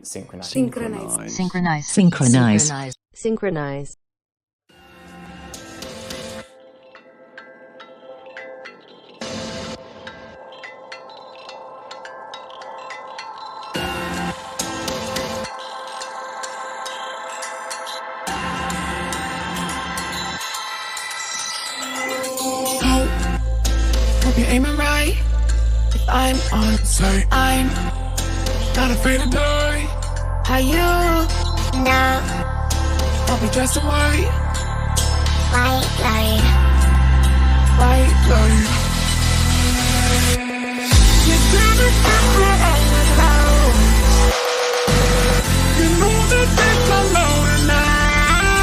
Synchronized. Synchronized. Hope you're aiming right. If I'm on site, I'm not afraid to die. How you know? I'll be dressed in white. White light. White light. You tell me where I was low. You know that things are low tonight.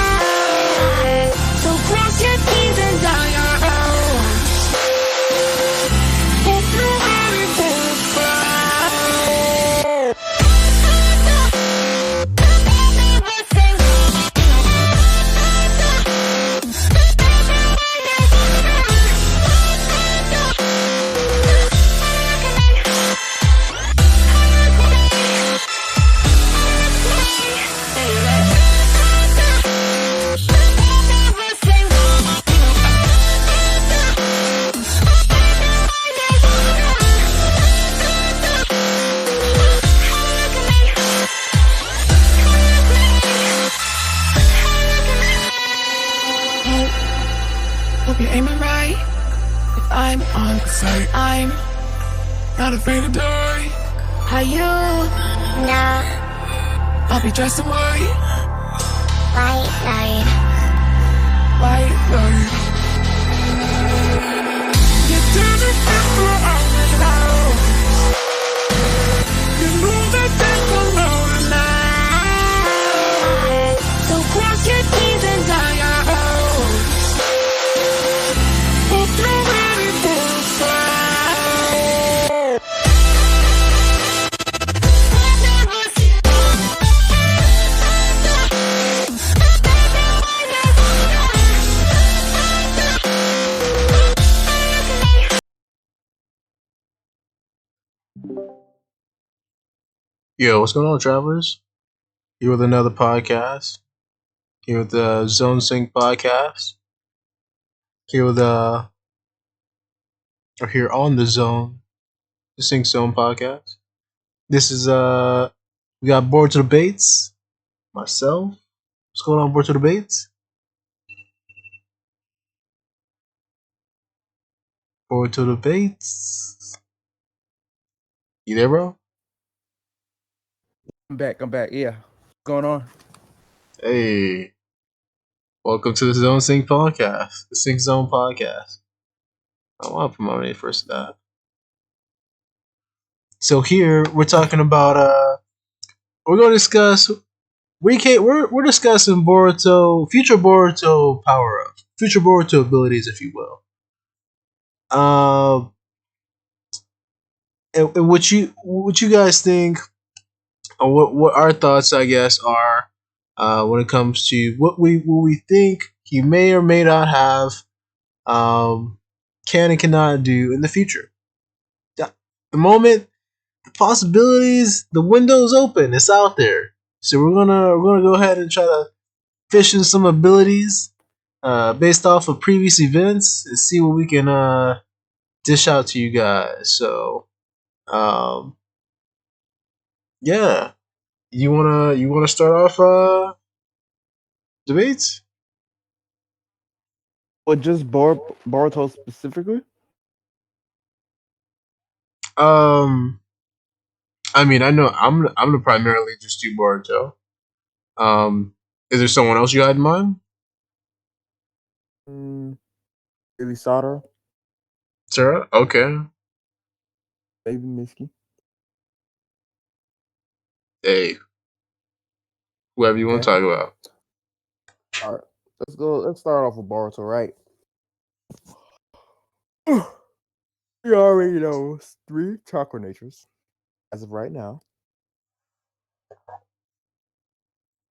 So cross your T's and dot your O's. Hope you're ready for a fight. Hope you're aiming right. If I'm on site, I'm not afraid to die. How you know? I'll be dressed in white. White light. White light. You tell me where I was low. You know that things are low tonight. So cross your T's and dot your O's. Hope you're ready for a fight. Yo, what's going on, travelers? Here with another podcast. Here with the Zone Sync podcast. Here with or here on the Sync Zone podcast. This is we got Boruto Debates. Myself. What's going on, Boruto Debates? Boruto Debates. You there, bro? I'm back. Yeah. What's going on? Hey. Welcome to the Zone Sync podcast. The Sync Zone podcast. I want to promote it first that. So here we're talking about we're going to discuss we're discussing Boruto, future Boruto power ups, future Boruto abilities, if you will. And what you guys think, or what our thoughts, I guess, are when it comes to what we think he may or may not have, can and cannot do in the future. The moment, the possibilities, the window's open. It's out there. So we're gonna go ahead and try to fish in some abilities based off of previous events and see what we can dish out to you guys. So, yeah, you wanna start off debates? Well, just Boruto specifically? I mean, I know I'm gonna primarily just do Boruto. Is there someone else you had in mind? Maybe Sada, Sarah? Okay. maybe Misky. Hey, whoever you want to talk about. All right, let's go. Let's start off with Boruto, right? You already know 3 chakra natures as of right now.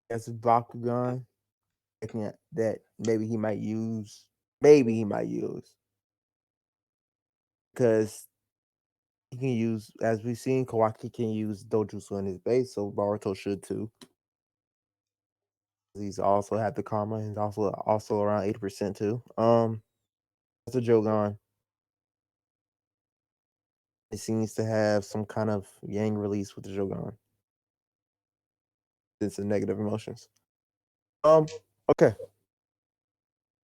As a Bakugan, thinking that maybe he might use. Because He can use, as we've seen, Kawaki can use Dojutsu in his base, so Boruto should too. He's also had the karma. He's also around 80% too. That's a Jogan. It seems to have some kind of yang release with the Jogan. It's a negative emotions. Okay.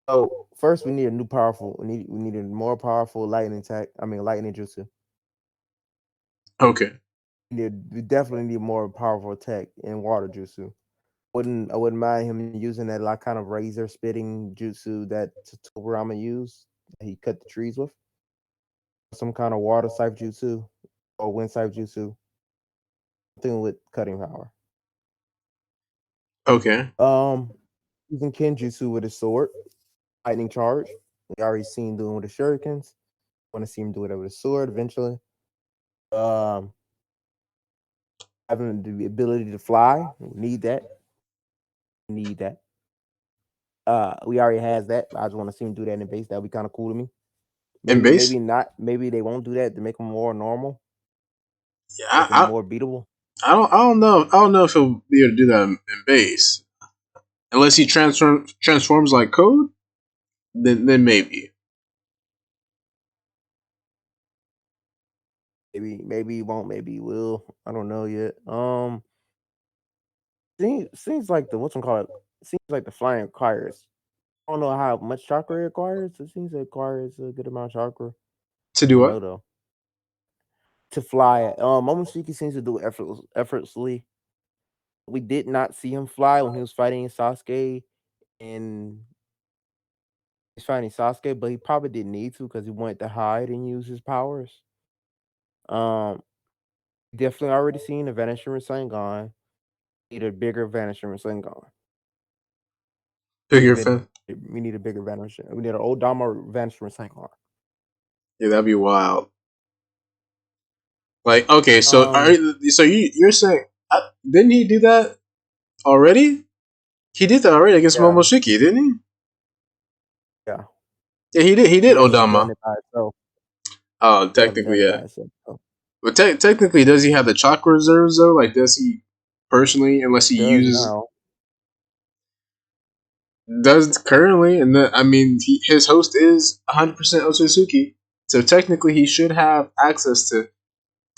So first, we need a new powerful. We need a more powerful lightning tech. I mean, lightning jutsu. Okay. We definitely need more powerful tech in water jutsu. I wouldn't mind him using that like kind of razor spitting jutsu that Togurama used. That he cut the trees with. Some kind of water type jutsu or wind type jutsu. Something with cutting power. Okay. Using Kenjutsu with his sword, lightning charge. We already seen doing with the shurikens. Want to see him do it with a sword eventually. Having the ability to fly, we need that. We already has that. I just want to see him do that in base. That'd be kind of cool to me. In Maybe base? not. Maybe they won't do that to make him more normal, Yeah, make him more beatable. I don't know. I don't know if he'll be able to do that in base. Unless he transforms like Code, then maybe. Maybe he won't. Maybe he will. I don't know yet. Seems like the what's called. Seems like the flying requires. I don't know how much chakra it requires. It seems it requires a good amount of chakra. To I do don't what? know though. To fly, Momoshiki seems to do it effortlessly. We did not see him fly when he was fighting Sasuke, and he's fighting Sasuke, but he probably didn't need to because he wanted to hide and use his powers. Um, Definitely already seen a Vanishing Rasengan. Need a bigger Vanishing Rasengan. Bigger fan. We need a bigger Vanishing. We need an old Dama Vanishing Rasengan. Yeah, that'd be wild. Like, okay, so you're saying didn't he do that already? He did that already against Yeah, Momoshiki, didn't he? yeah. Yeah, he did. He did He hasn't done Odama. it by itself. Oh, He haven't technically, done it yeah. by itself. So. But technically, does he have the chakra reserves though? Like, does he personally, unless he Does uses now. does currently, and I mean, his host is 100% Otsutsuki, so technically, he should have access to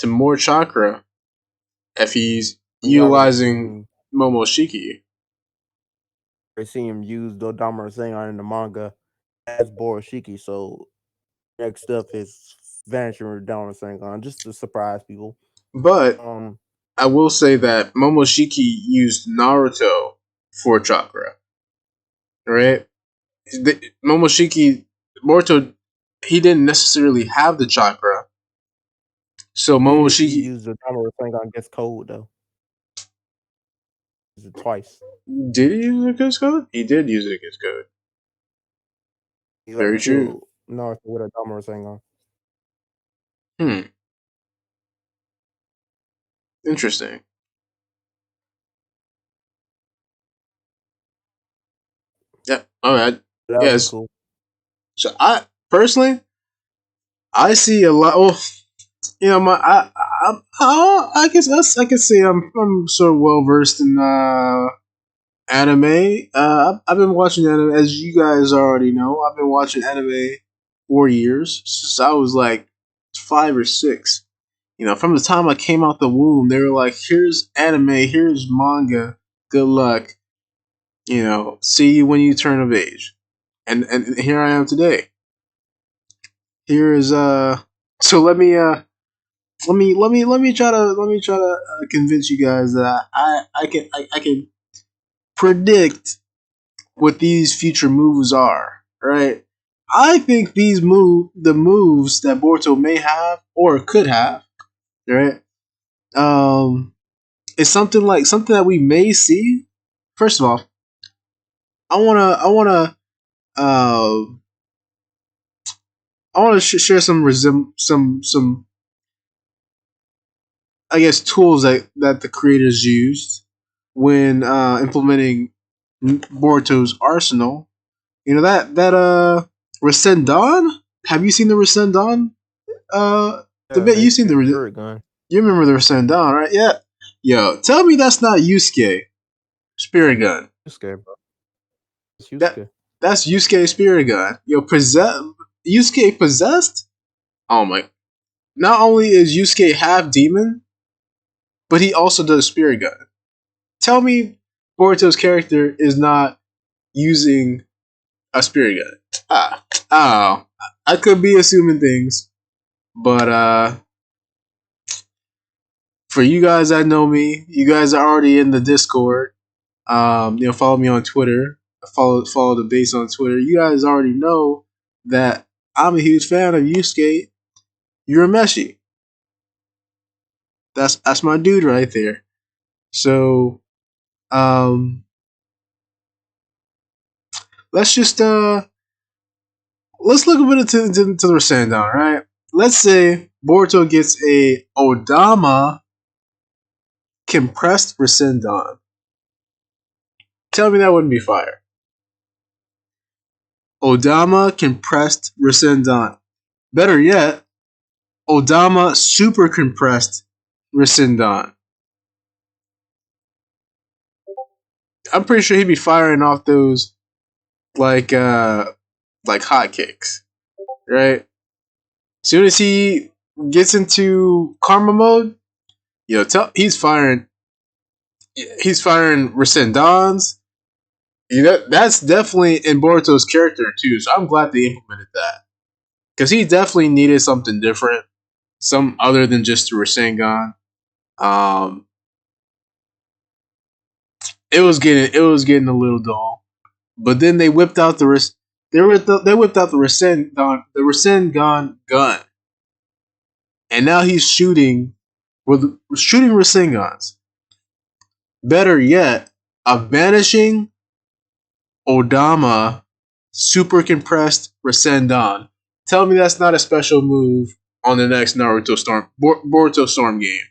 more chakra if he's We already utilizing seen Momoshiki. him use Dodama Rasengan in the manga as Boroshiki. So next up is Vanishing Dodama Rasengan, just to surprise people. But I will say that Momoshiki used Naruto for chakra, right? Boruto, he didn't necessarily have the chakra, so he Momoshiki used Dodama Rasengan against Code though. Used it twice. did he use it against Code? He did use it against Code. He Very true. killed Naruto with a Dodama Rasengan. Interesting. Yeah. All right. That would be Yes. cool. So I personally, I see a lot. Well, you know, I guess I can say I'm sort of well versed in anime. I've been watching anime, as you guys already know. I've been watching anime for years since I was like 5 or 6. You know, from the time I came out the womb, they were like, "Here's anime, here's manga. Good luck. You know, see you when you turn of age." And here I am today. Here is So let me try to convince you guys that I can predict what these future moves are, right? I think the moves that Boruto may have or could have, right? Is something that we may see. First of all, uh, I wanna share some I guess tools that the creators used when implementing Boruto's arsenal. You know that Rasendan? Have you seen the Rasendan you seen the spirit gun. you remember the Rasengan, right? Yeah. Yo, tell me that's not Yusuke Spirit Gun. Yusuke, bro. It's That Yusuke. that's Yusuke Spirit Gun. Yo, Yusuke possessed? Oh my! Not only is Yusuke half demon, but he also does Spirit Gun. Tell me, Boruto's character is not using a Spirit Gun. Oh, I could be assuming things, but for you guys that know me, you guys are already in the Discord. Follow me on Twitter. Follow the base on Twitter. You guys already know that I'm a huge fan of Yusuke Urameshi. That's my dude right there. So, let's just let's look a bit into the Rasengan, right? Let's say Boruto gets a Odama compressed Rasengan. Tell me that wouldn't be fire. Odama compressed Rasengan. Better yet, Odama super compressed Rasengan. I'm pretty sure he'd be firing off those like hotcakes, right? As soon as he gets into karma mode, he's firing Rasendans. That's definitely in Boruto's character too. So I'm glad they implemented that because he definitely needed something different, some other than just the Rasengan. It was getting a little dull, but then they whipped out the Rasengan gun, and now he's shooting Rasengans. Better yet, a vanishing Odama super compressed Rasengan. Tell me that's not a special move on the next Boruto Storm game.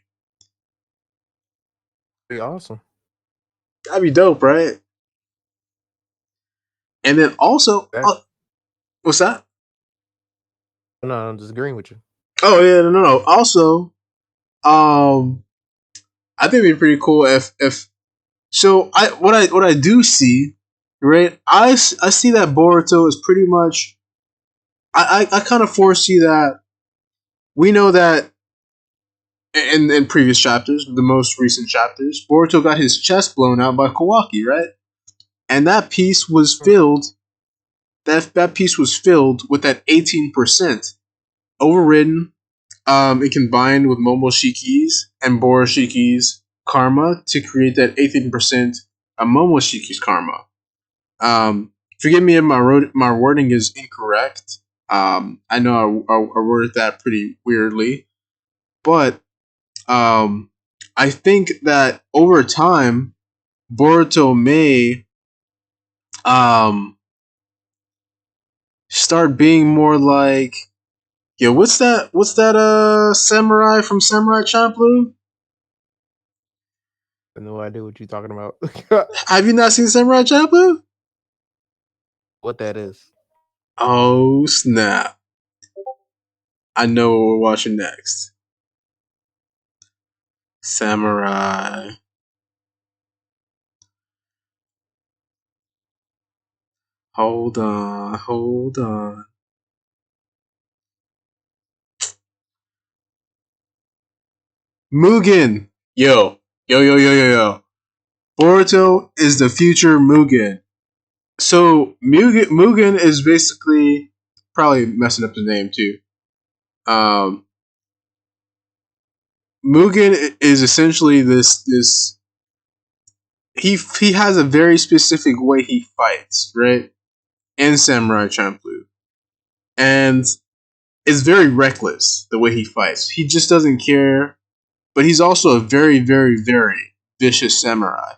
Pretty awesome. That'd be dope, right? And then also, what's that? No, I'm just agreeing with you. Oh yeah, no. Also, I think it'd be pretty cool if so. What I do see, right? I see that Boruto is pretty much. I kind of foresee that. We know that in previous chapters, the most recent chapters, Boruto got his chest blown out by Kawaki, right? And that piece was filled. That piece was filled with that 18% overridden. It combined with Momoshiki's and Boroshiki's karma to create that 18% of Momoshiki's karma. Forgive me if my wording is incorrect. I know I worded that pretty weirdly, but I think that over time, Boruto may start being more like, yo, what's that samurai from Samurai Champloo? I have no idea what you're talking about. Have you not seen Samurai Champloo? What that is? Oh snap! I know what we're watching next. Samurai. Hold on. Mugen! Yo. Boruto is the future Mugen. So Mugen is basically probably messing up the name too. Mugen is essentially this he has a very specific way he fights, right? In Samurai Champloo. And it's very reckless the way he fights. He just doesn't care, but he's also a very, very, very vicious samurai.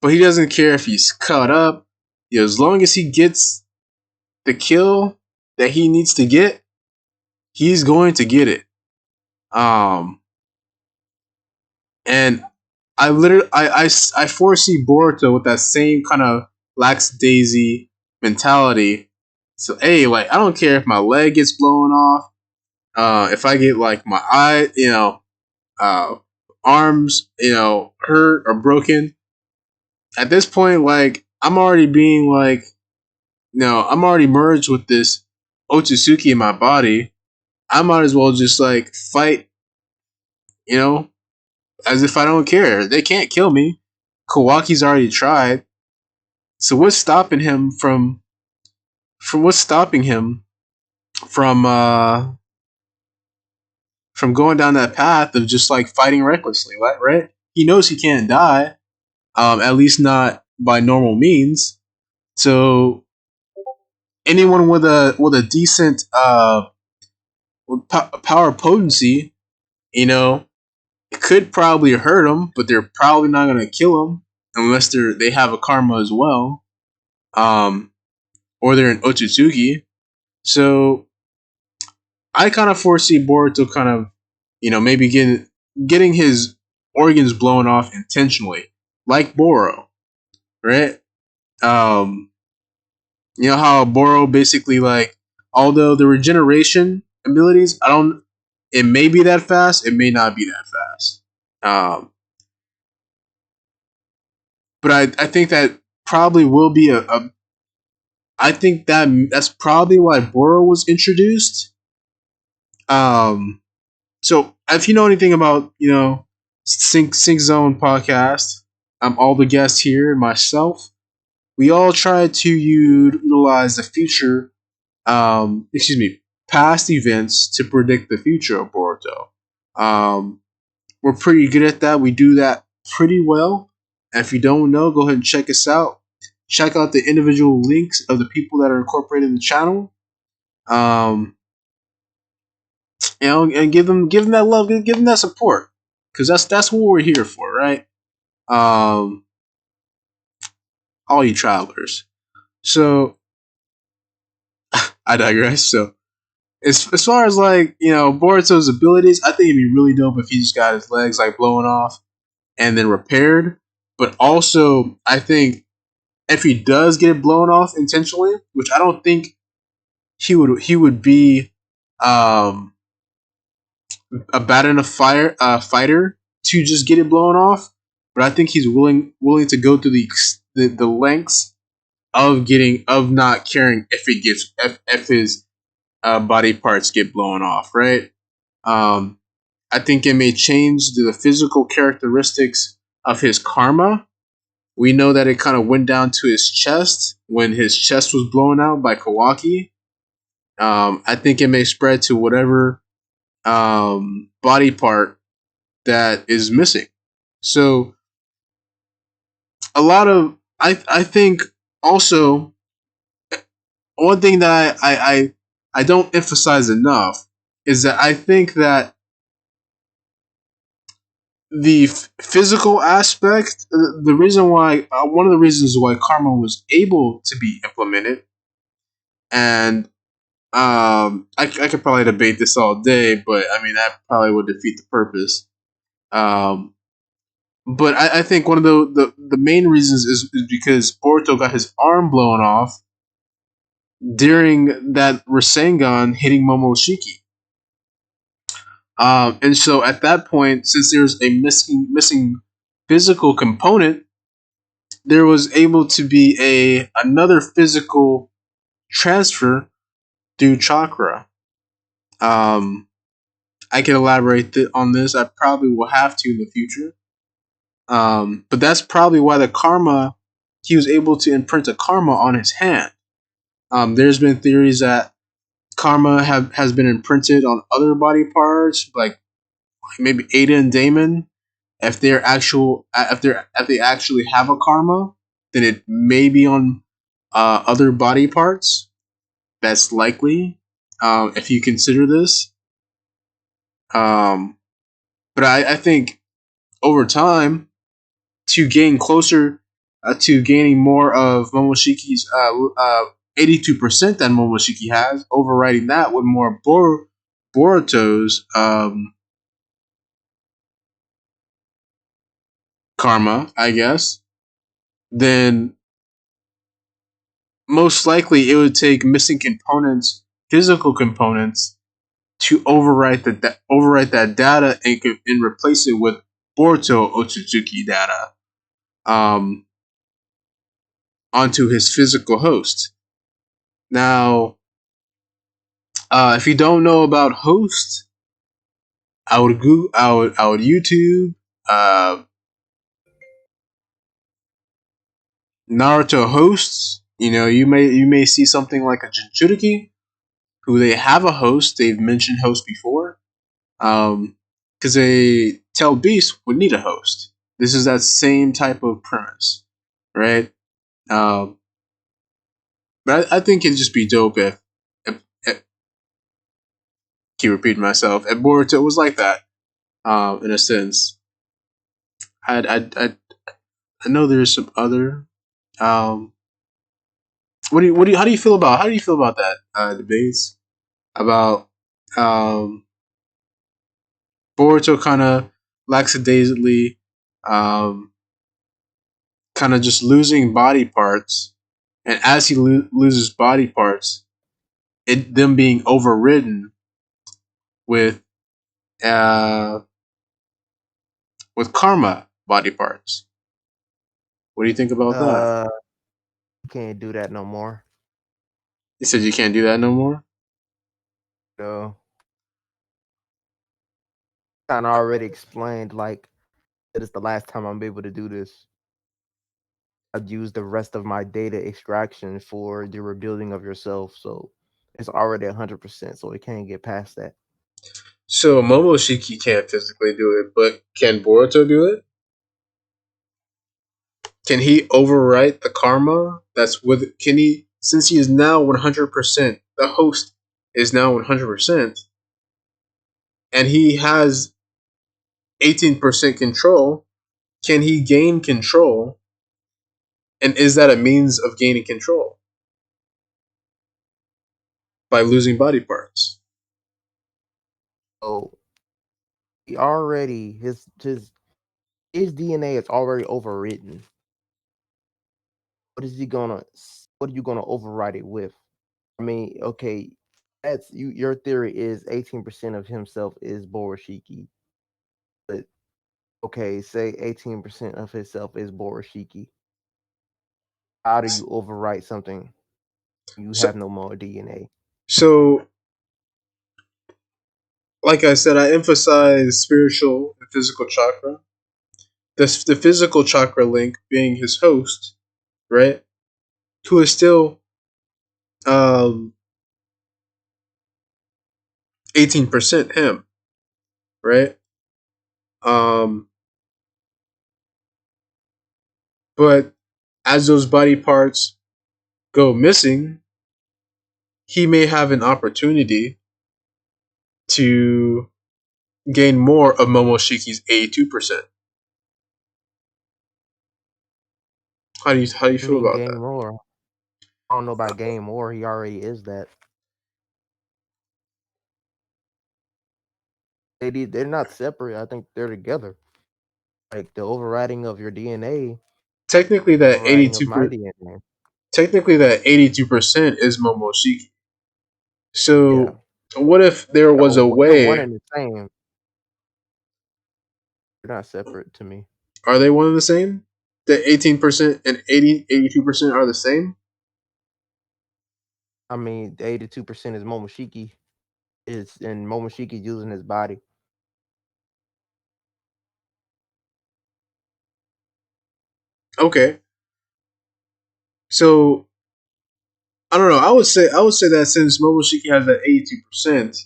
But he doesn't care if he's cut up. As long as he gets the kill that he needs to get, he's going to get it. And I foresee Boruto with that same kind of lackadaisy mentality So hey, like I don't care if my leg gets blown off, if I get like my eye, uh, arms, hurt or broken. At this point, like I'm already being like, I'm already merged with this Otsutsuki in my body. I might as well just like fight, you know, as if I don't care. They can't kill me. Kawaki's already tried. So what's stopping him from what's stopping him from from going down that path of just like fighting recklessly, right? He knows he can't die, at least not by normal means. So anyone with a decent power potency, you know, could probably hurt him, but they're probably not gonna kill him unless they have a karma as well, um, or they're an Otsutsuki. So I kind of foresee Boruto kind of, maybe getting his organs blown off intentionally, like Boro, right? Um, you know how Boro basically like, although the regeneration abilities, I don't, it may be that fast, it may not be that fast. But I think that probably will be I think that's probably why Boro was introduced. Um, so if you know anything about Sync Zone podcast, all the guests here and myself, we all try to utilize the future, past events to predict the future of Boruto. We're pretty good at that. We do that pretty well. And if you don't know, go ahead and check us out. Check out the individual links of the people that are incorporated in the channel. And give them that love, give them that support, because that's what we're here for, right? Um, all you travelers. So I digress. So as far as like Boruto's abilities, I think it'd be really dope if he just got his legs like blown off and then repaired. But also, I think if he does get it blown off intentionally, which I don't think he would be a bad enough fighter to just get it blown off, but I think he's willing to go through the lengths of not caring if his body parts get blown off, right? I think it may change the physical characteristics of his karma. We know that it kind of went down to his chest when his chest was blown out by Kawaki. I think it may spread to whatever body part that is missing. So a lot of I think also one thing that I don't emphasize enough is that I think that the physical aspect, the reason why one of the reasons why karma was able to be implemented, and I could probably debate this all day, but I mean that probably would defeat the purpose. Um, but I think one of the main reasons is because Boruto got his arm blown off during that Rasengan hitting Momoshiki. And so at that point, since there's a missing physical component, there was able to be another physical transfer through chakra. I can elaborate on this. I probably will have to in the future. But that's probably why he was able to imprint a karma on his hand. There's been theories that karma has been imprinted on other body parts, like maybe Ada and Damon. If if they actually have a karma, then it may be on other body parts. That's likely, if you consider this. Um, but I think over time, to gain closer to gaining more of Momoshiki's 82% that Momoshiki has, overriding that with more Boruto's karma, I guess, then most likely it would take missing components, physical components, to overwrite that data and replace it with Boruto Otsutsuki data um, onto his physical host. Now, if you don't know about host, I would YouTube uh, Naruto hosts. You may see something like a Jinchuriki, who they have a host. They've mentioned host before, because a Tailed Beast would need a host. This is that same type of premise, right? Um, but I think it'd just be dope if keep repeating myself. If Boruto was like that, in a sense. I know there's some other. Um, how do you feel about that debates about um, Boruto kind of lackadaisically, um, kind of just losing body parts, and as he loses body parts, them being overridden with uh, with karma body parts. What do you think about that? Can't do that no more. You said you can't do that no more. So kind of already explained like that is the last time I'm able to do this. I'd use the rest of my data extraction for the rebuilding of yourself, so it's already 100%. So it can't get past that. So Momoshiki can't physically do it, but can Boruto do it? Can he overwrite the karma that's with? Can he, since he is now 100%? The host is now 100%, and he has 18% control. Can he gain control? And is that a means of gaining control by losing body parts? So he already his DNA is already overwritten. What is he gonna? What are you gonna override it with? I mean, okay, that's you. Your theory is 18% of himself is Borashiki, but okay, say 18% of himself is Borashiki. How do you overwrite something? You So, have no more DNA. so like I said, I emphasize spiritual and physical chakra. The physical chakra link being his host, right? Who is still um 18% him, right? Um, but as those body parts go missing, he may have an opportunity to gain more of Momoshiki's 82%. How do you I feel mean, about game that? more. I don't know about game more. He already is that. They're not separate. I think they're together. Like the overriding of your DNA, Technically, that overriding of 82 my DNA. technically that 82% is Momoshiki. Yeah. So what if there was a So they're one way? and the same. They're not separate to me. Are they one and the same? The 18% and 82% are the same? I mean, the 82% is Momoshiki. Is and Momoshiki using his body. Okay. So I don't know. I would say that since Momoshiki has that 82%,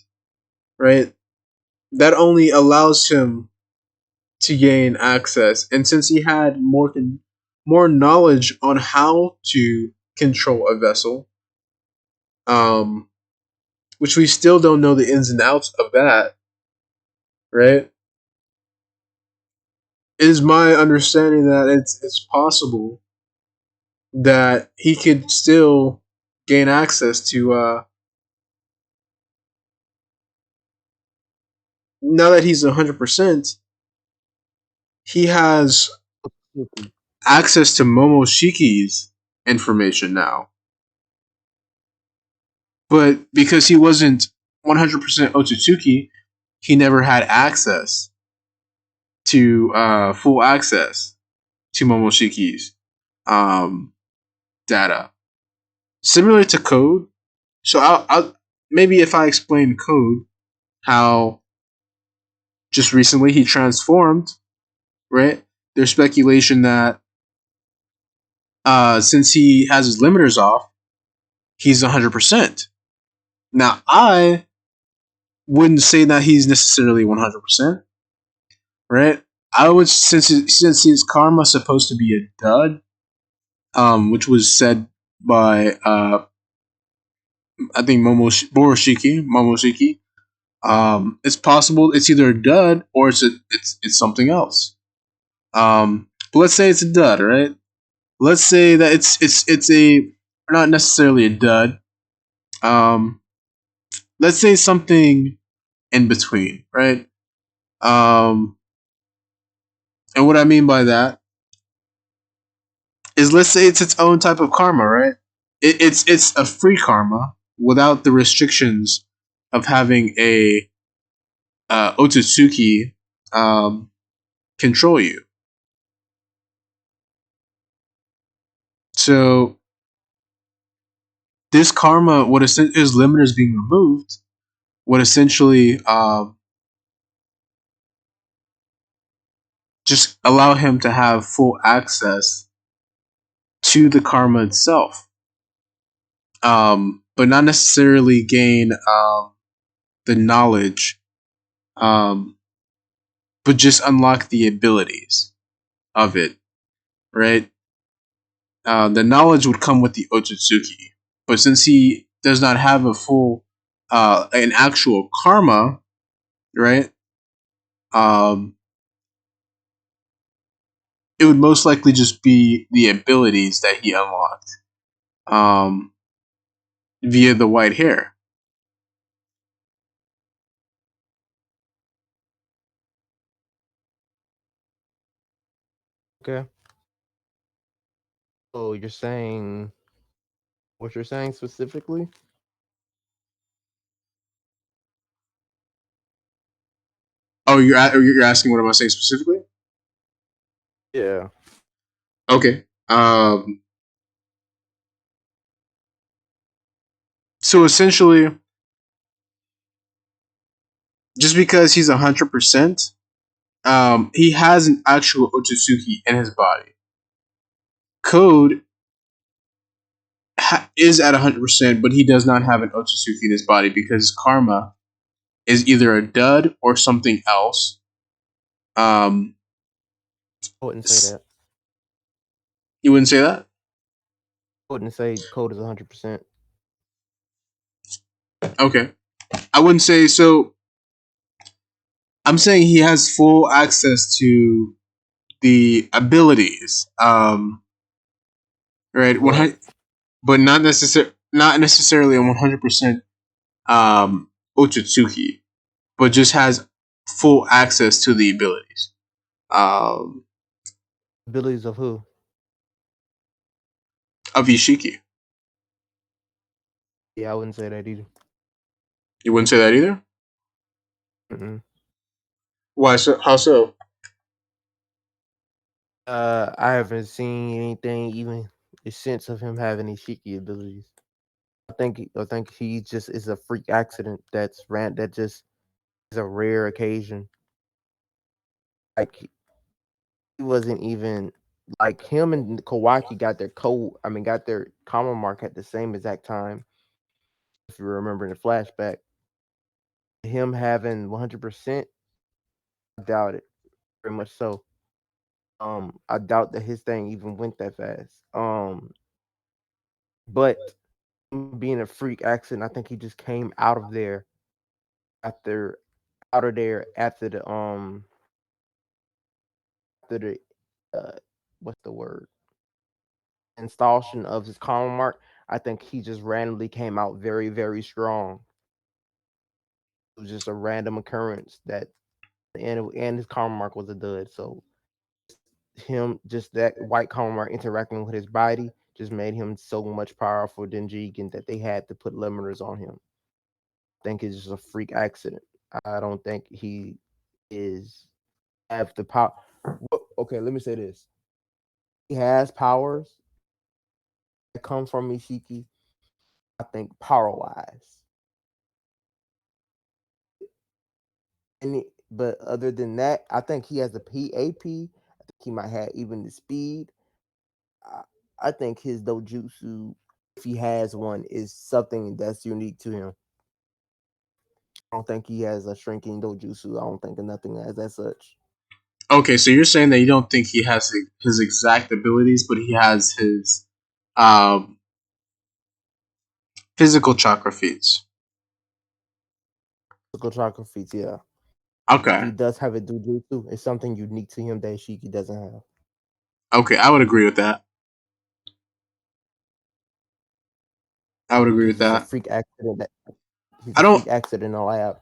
right? That only allows him to gain access, and since he had more knowledge on how to control a vessel, um, which we still don't know the ins and outs of that, right? It is my understanding that it's possible that he could still gain access to now that he's 100%, he has Momoshiki. access to Momoshiki's information now. But because he wasn't 100% Otsutsuki, he never had access to full access to Momoshiki's data. Similar to Code, so I'll maybe if I explain Code, how just recently he transformed, right? There's speculation that since he has his limiters off, he's 100%. Now, I wouldn't say that he's necessarily 100%, right? I would, since his karma is supposed to be a dud, which was said by I think Momoshiki. It's possible it's either a dud or it's something else. But let's say it's a dud, right? Let's say that it's a not necessarily a dud. Let's say something in between, right? And what I mean by that is, let's say it's its own type of karma, right? It's a free karma without the restrictions of having a Otsutsuki control you. So this karma, what his limiters being removed, would essentially just allow him to have full access to the karma itself, but not necessarily gain the knowledge, but just unlock the abilities of it, right? The knowledge would come with the Otsutsuki, but since he does not have a full, an actual karma, right? It would most likely just be the abilities that he unlocked via the white hair. Okay. So you're saying what you're saying specifically? Oh, you're asking what am I saying specifically? Yeah. Okay. So essentially, just because he's 100%, he has an actual Otsutsuki in his body. Code is at 100%, but he does not have an Otsutsuki in his body because his karma is either a dud or something else. Um, I wouldn't say that. you wouldn't say that? I wouldn't say Code is 100%. Okay. I wouldn't say so. I'm saying he has full access to the abilities. Right. What? But not necessarily a 100% Otsutsuki, but just has full access to the abilities. Um, Abilities of who? of Ishiki. Yeah, I wouldn't say that either. You wouldn't say that either? Mm-mm. Why so? How so? I haven't seen anything even the sense of him having these Shiki abilities. I think he just is a freak accident that just is a rare occasion. Like he wasn't even like him and Kawaki got their got their karma mark at the same exact time. If you remember in the flashback, him having 100%, I doubt it very much so. I doubt that his thing even went that fast. But being a freak accident, I think he just came after out of there after the uh what's the word installation of his karma mark. I think he just randomly came out very very strong. It was just a random occurrence and his karma mark was a dud. So him just that white karma mark interacting with his body just made him so much powerful than Jigen that they had to put limiters on him. I think it's just a freak accident. I don't think he is have the power. Okay, let me say this. He has powers that come from Ishiki, I think, power wise. But other than that, I think he has the PAP. I think he might have even the speed. I think his dojutsu, if he has one, is something that's unique to him. I don't think he has a shrinking dojutsu. I don't think nothing as such. Okay, so you're saying that you don't think he has his exact abilities, but he has his physical chakra feats. Physical chakra feats, yeah. Okay. If he does have a dojutsu, it's something unique to him that Ishiki doesn't have. Okay, I would agree with that. He's a freak accident. He's I a don't. freak accident in the lab.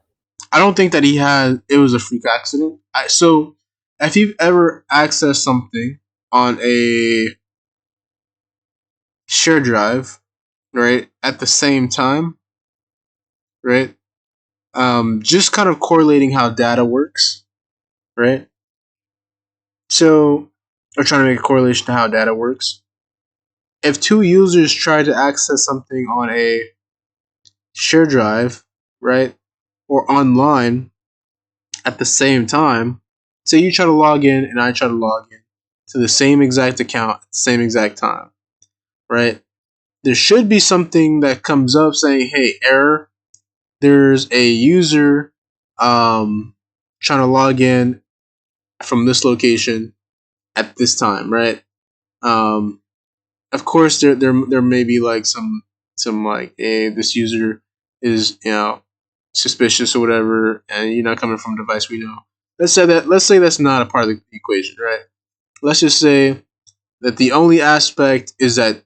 I don't think that it was a freak accident. So, if you've ever accessed something on a share drive, right, at the same time, right, just kind of correlating how data works, right? So, or trying to make a correlation to how data works. If two users try to access something on a share drive, right, or online at the same time, say you try to log in and I try to log in to the same exact account at the same exact time, right? There should be something that comes up saying, hey, error. There's a user trying to log in from this location at this time, right? Of course, there may be like some like, hey, this user is suspicious or whatever, and you're not coming from a device we know. Let's say that's not a part of the equation, right? Let's just say that the only aspect is that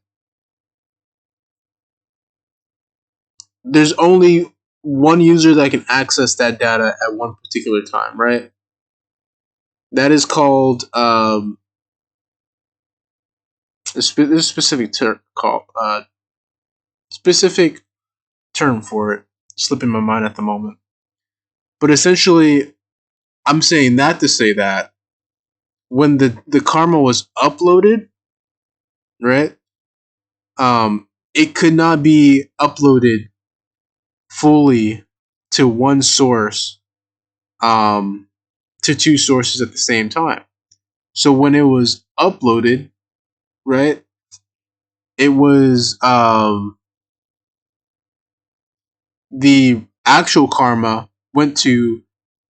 there's only one user that can access that data at one particular time, right? That is called there's a specific term called specific term for it. Slipping my mind at the moment, but essentially, I'm saying that to say that when the karma was uploaded, right? It could not be uploaded fully to one source, to two sources at the same time. So when it was uploaded, right, it was the actual karma went to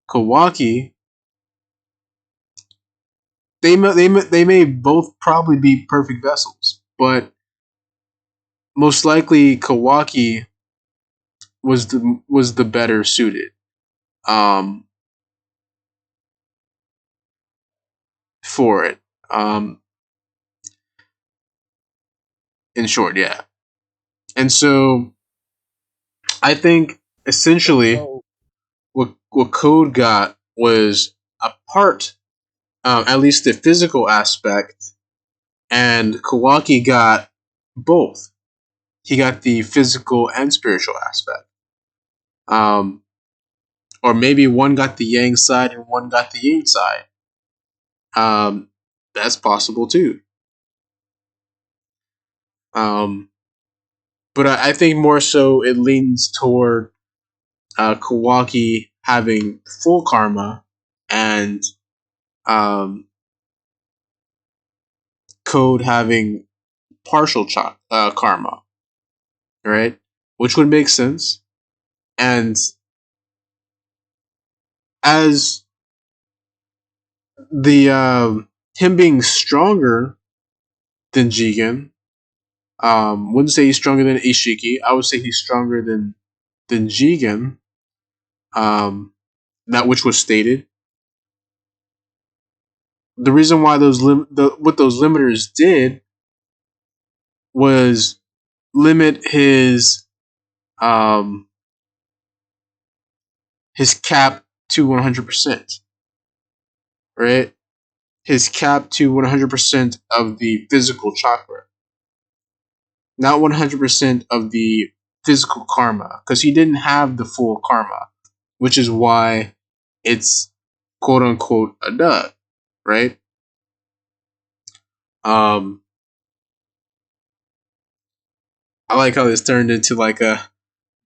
Kawaki. They may both probably be perfect vessels, but most likely Kawaki was the better suited for it. In short, yeah. And so I think essentially what Code got was a part, at least the physical aspect, and Kawaki got both. He got the physical and spiritual aspect. Or maybe one got the yang side and one got the yin side. That's possible too. But I think more so it leans toward Kawaki having full karma and Code having partial karma, right? Which would make sense. And as the him being stronger than Jigen, wouldn't say he's stronger than Ishiki. I would say he's stronger than Jigen. That which was stated. The reason why what those limiters did was limit his cap to 100%, right? His cap to 100% of the physical chakra. not 100% of the physical karma, because he didn't have the full karma, which is why it's quote unquote a dud, right? Um, I like how this turned into like a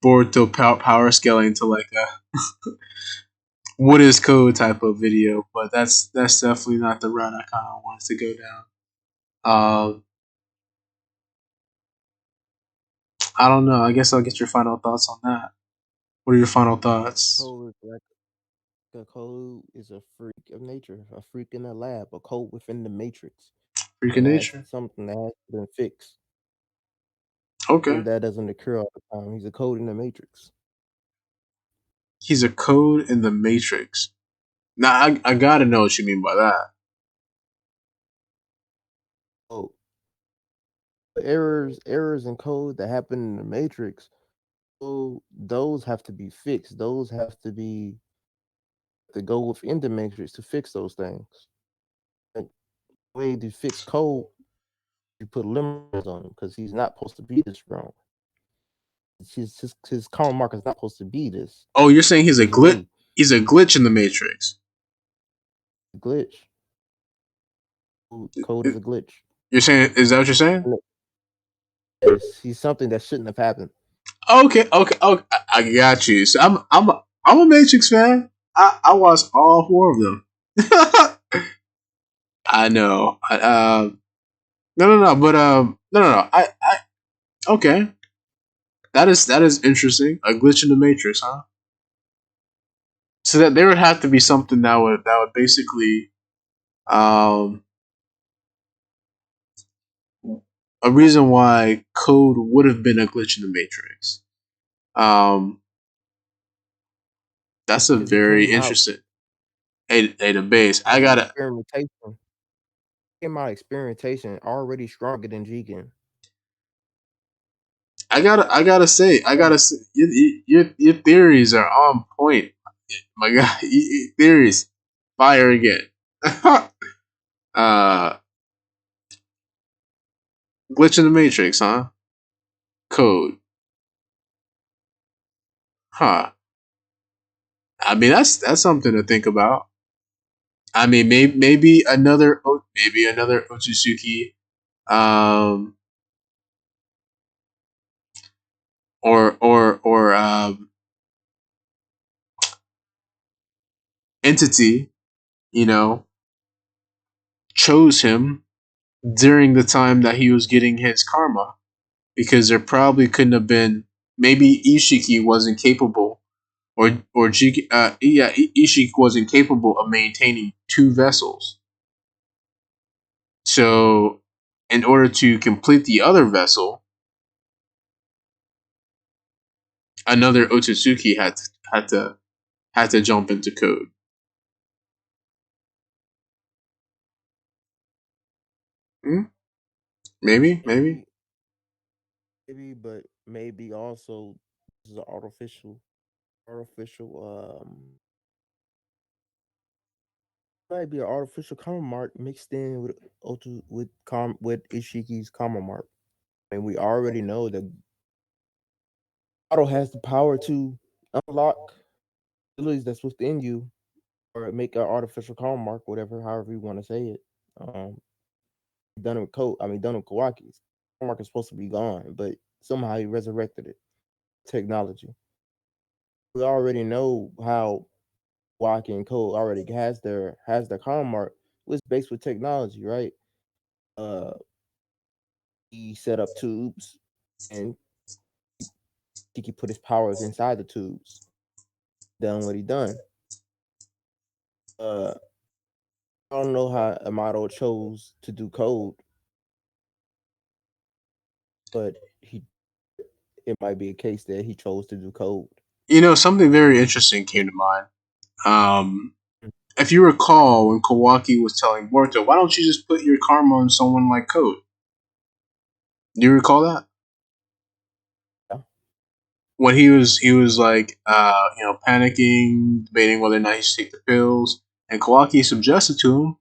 Boruto power scaling to like a what is code type of video, but that's definitely not the route I kind of wanted to go down. I don't know. I guess I'll get your final thoughts on that. What are your final thoughts? Code is like a code is a freak of nature, a freak in the lab, a code within the matrix. Freaking And that's nature. something that has been fixed. Okay. And that doesn't occur all the time. He's a code in the matrix. He's a code in the matrix. Now I gotta know what you mean by that. So errors in code that happen in the matrix, so those have to be fixed. Those have to be to go within the matrix to fix those things. And the way to fix code, you put limits on him because he's not supposed to be this wrong. His karma marker is not supposed to be this. Oh, you're saying he's a There's a glitch? way. He's a glitch in the matrix. Glitch. Code is a glitch. You're saying, is that what you're saying? Yes, he's something that shouldn't have happened. Okay. I got you. So I'm a Matrix fan. I watched all 4 of them. I know. No, but no. I okay. That is interesting. A glitch in the matrix, huh? So that there would have to be something that would basically um a reason why code would have been a glitch in the matrix. Um, that's a Because he very came out interesting a base. I out of gotta experimentation. Came out of experimentation already stronger than Jigen. I gotta say, your theories are on point. My God, your theories fire again. uh, glitch in the matrix, huh? Code, huh? I mean, that's something to think about. I mean, maybe another Otsutsuki, um, or entity, you know, chose him during the time that he was getting his karma, because there probably couldn't have been. Maybe Ishiki wasn't capable, Ishiki wasn't capable of maintaining 2 vessels. So, in order to complete the other vessel, another Otsutsuki had to jump into code. Hmm? Maybe. Maybe, maybe, but maybe also this is an artificial might be an artificial karma mark mixed in with with Ishiki's karma mark. And we already know that Auto has the power to unlock abilities that's within you or make an artificial karma mark, whatever, however you want to say it. Um, done with Kawaki's karma mark is supposed to be gone, but somehow he resurrected it. Technology. We already know how Waki and Code already has their karma mark. It was based with technology, right? Uh, he set up tubes and he could put his powers inside the tubes. Done what he done. Uh, I don't know how Amato chose to do code, but he it might be a case that he chose to do code. Something very interesting came to mind. Um, Mm. if you recall, when Kawaki was telling Boruto, why don't you just put your karma on someone like Code? Do you recall that? Yeah. When he was like, panicking, debating whether or not he should take the pills, and Kawaki suggested to him,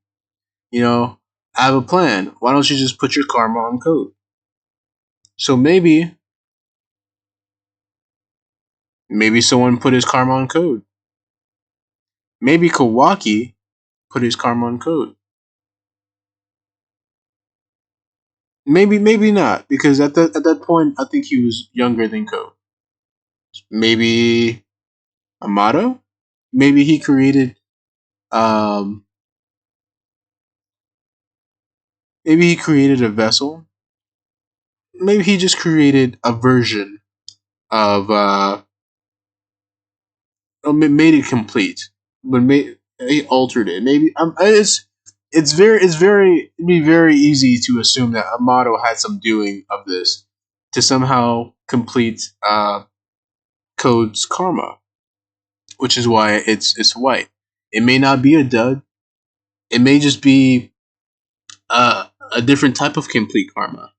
I have a plan. Why don't you just put your karma on Code? So maybe someone put his karma on code. Maybe Kawaki put his karma on code. Maybe not, because at that point I think he was younger than Code. Maybe Amato? Maybe he created maybe he created a vessel. Maybe he just created a version of made it complete, but he altered it. Maybe it'd be very easy to assume that Amato had some doing of this to somehow complete Code's karma, which is why it's white. It may not be a dud. It may just be a different type of complete karma.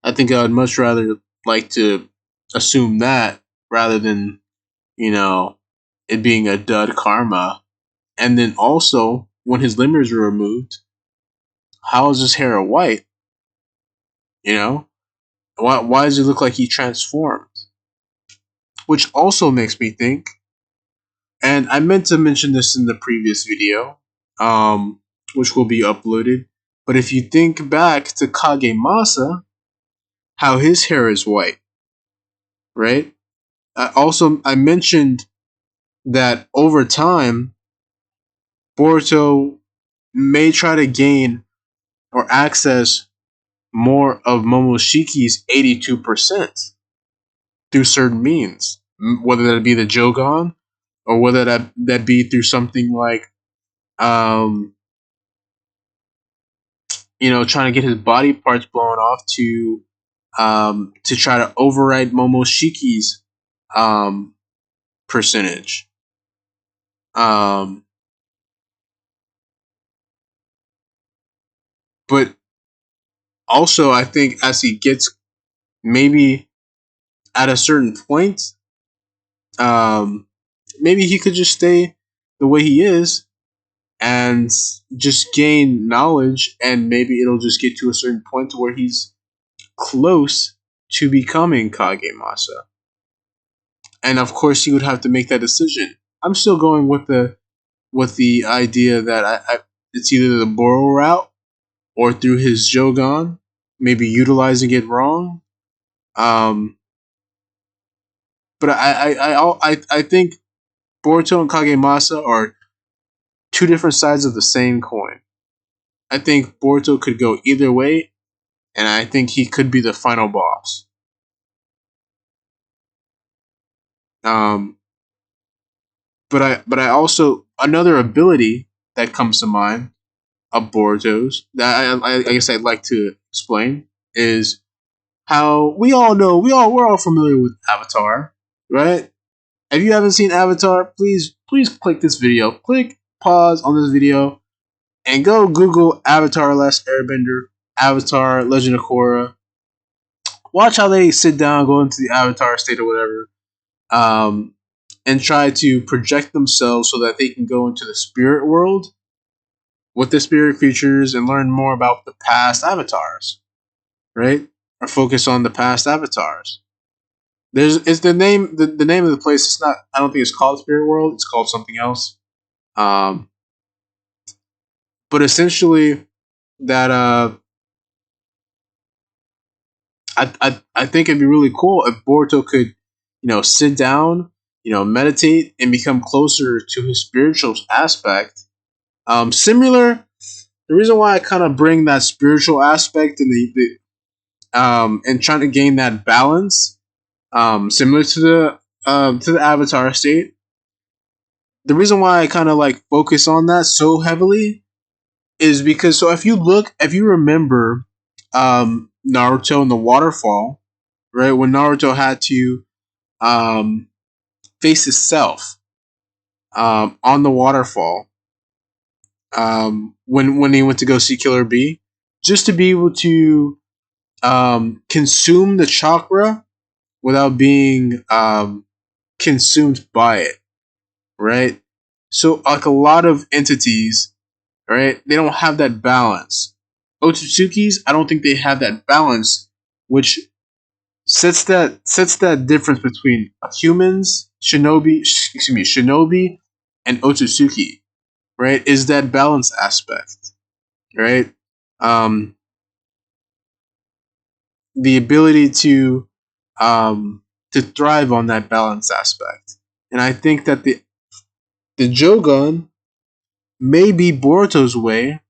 I think I would much rather like to assume that rather than, it being a dud karma. And then also, when his limbers were removed, how is his hair white? Why does it look like he transformed? Which also makes me think, and I meant to mention this in the previous video, which will be uploaded. But if you think back to Kagemasa, how his hair is white, right? I mentioned that over time, Boruto may try to gain or access more of Momoshiki's 82% through certain means, whether that be the Jogan or whether that be through something like, trying to get his body parts blown off to try to override Momoshiki's percentage. But also, I think as he gets maybe at a certain point, maybe he could just stay the way he is and just gain knowledge, and maybe it'll just get to a certain point to where he's close to becoming Kagemasa. And of course, he would have to make that decision. I'm still going with the idea that it's either the Boro route or through his Jogan, maybe utilizing it wrong. But I think Boruto and Kagemasa are two different sides of the same coin. I think Boruto could go either way, and I think he could be the final boss. But I also, another ability that comes to mind of Boruto's that I guess I'd like to explain is how we're all familiar with Avatar, right? If you haven't seen Avatar, please click this video. Click pause on this video and go Google Avatar Last Airbender, Avatar Legend of Korra. Watch how they sit down, go into the Avatar state or whatever, and try to project themselves so that they can go into the spirit world with the spirit creatures and learn more about the past avatars, right? Or focus on the past avatars. It's the name the name of the place. It's not. I don't think it's called Spirit World. It's called something else. But essentially, that I think it'd be really cool if Boruto could, sit down, meditate and become closer to his spiritual aspect. Similar. The reason why I kind of bring that spiritual aspect and and trying to gain that balance, similar to the Avatar state. The reason why I kind of like focus on that so heavily is because, so if you remember, Naruto in the waterfall, right? When Naruto had to face himself on the waterfall, when he went to go see Killer Bee, just to be able to consume the chakra without being consumed by it, right? So like a lot of entities, right, they don't have that balance. Otsutsuki's, I don't think they have that balance, which sets that difference between humans, shinobi, and Otsutsuki, right? Is that balance aspect, right? Um, the ability um, to thrive on that balance aspect, and I think that the Jogan may be Boruto's way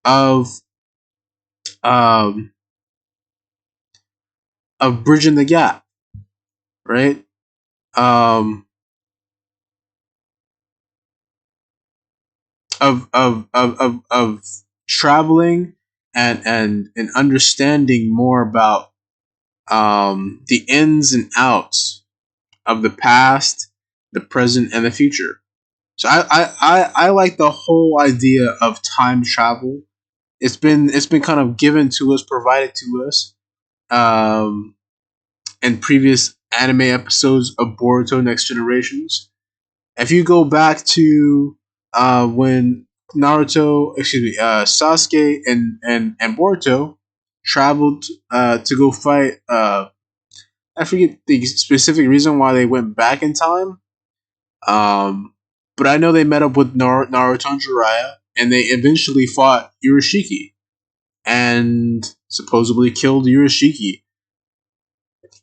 of um, bridging the gap, right? Um, of traveling and understanding more about the ins and outs of the past, the present, and the future. So I like the whole idea of time travel. It's been kind of given to us, provided to us, um, in previous anime episodes of Boruto Next Generations. If you go back to when Sasuke and Boruto traveled to go fight. I forget the specific reason why they went back in time. But I know they met up with Naruto and Jiraiya, and they eventually fought Urashiki and supposedly killed Urashiki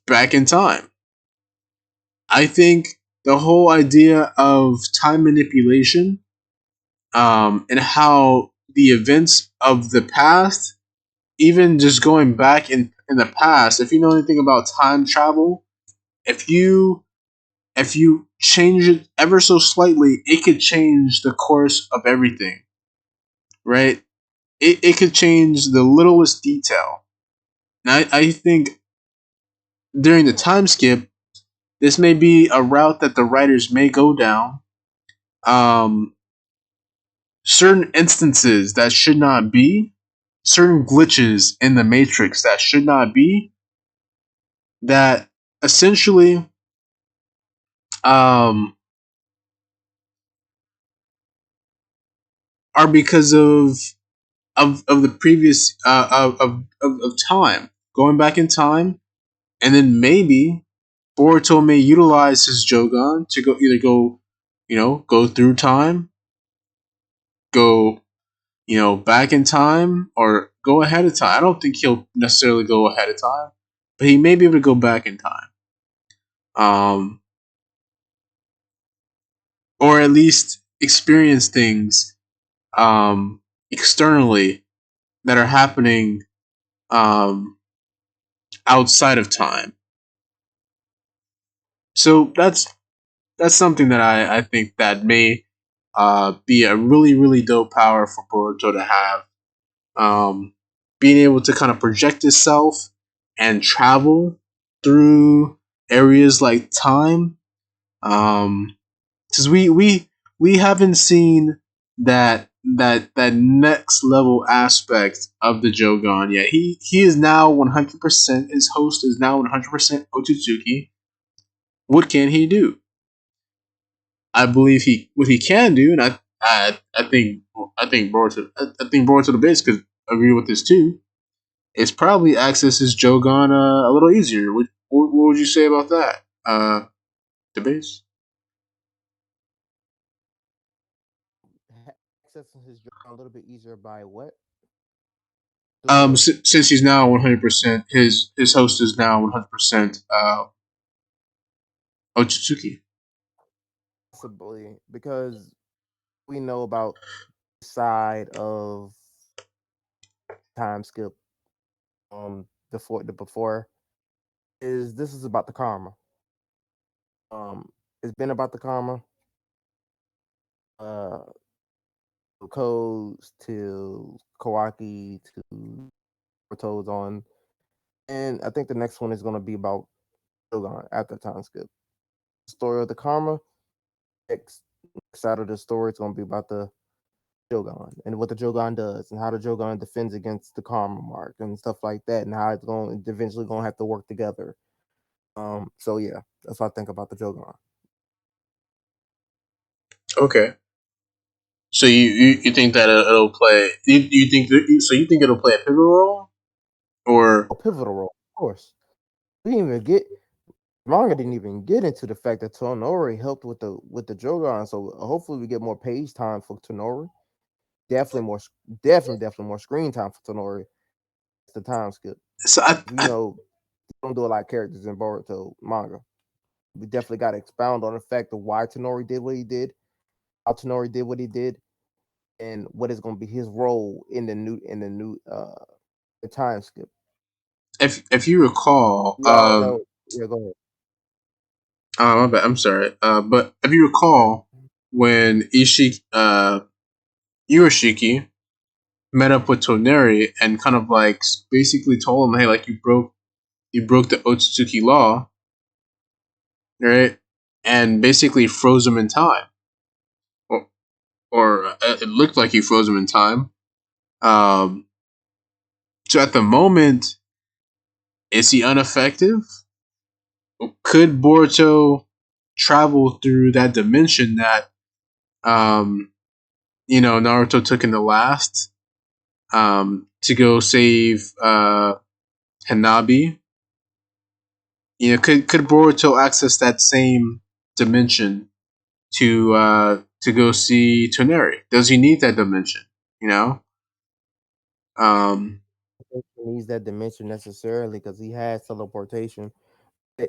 back in time. I think the whole idea of time manipulation, and how the events of the past, even just going back in the past, if you know anything about time travel, if you change it ever so slightly, it could change the course of everything, right? It could change the littlest detail. And I think during the time skip, this may be a route that the writers may go down. Um, Certain instances that should not be, certain glitches in the matrix that should not be, that essentially um, are because of the previous of time, going back in time, and then maybe Boruto may utilize his Jogan to go through time, go back in time, or go ahead of time. I don't think he'll necessarily go ahead of time, but he may be able to go back in time, um, or at least experience things externally that are happening um, outside of time. So that's something that I think that may be a really really dope power for Boruto to have. Um, Being able to kind of project itself and travel through areas like time, because we haven't seen that next level aspect of the Jogan yet. He is now 100%. His host is now 100% Otsutsuki. What can he do? I believe what he can do, and I think Boruto the base could agree with this too. Is probably access his Jogan a little easier. What would you say about that, the base? Accessing his job a little bit easier by what? Doing what? Since he's now 100%, his host is now 100% Otsutsuki. Possibly because we know about the side of time skip. The before is this is about the karma. It's been about the karma. Uh, Codes to Kawaki to Toes on, and I think the next one is going to be about Shogun after time skip. Story of the karma. Next side of the story is going to be about the Shogun and what the Shogun does and how the Shogun defends against the karma mark and stuff like that, and how it's going eventually going to have to work together. So yeah, that's what I think about the Shogun. Okay. So you think that it'll play? You think so? You think it'll play a pivotal role, or A pivotal role, of course. We didn't even get manga didn't even get into the fact that Tonori helped with the Jogan. So hopefully we get more page time for Tonori. Definitely more, definitely more screen time for Tonori. It's the time skip. so You know, don't do a lot of characters in Boruto manga. We definitely got to expound on the fact of why Tonori did what he did, how Tonori did what he did, and what is going to be his role in the new the time skip. if you recall, We all know. Yeah, go ahead. my bad. I'm sorry. But if you recall, when Iwashiki met up with Toneri and kind of like basically told him, "Hey, like you broke the Otsutsuki law, right?" And basically froze him in time, or it looked like he froze him in time. Um, so at the moment, is he ineffective? Could Boruto travel through that dimension that Naruto took in the last to go save Hanabi? Could Boruto access that same dimension to go see Toneri? Does he need that dimension? You know, um, I think he needs that dimension necessarily because he has teleportation.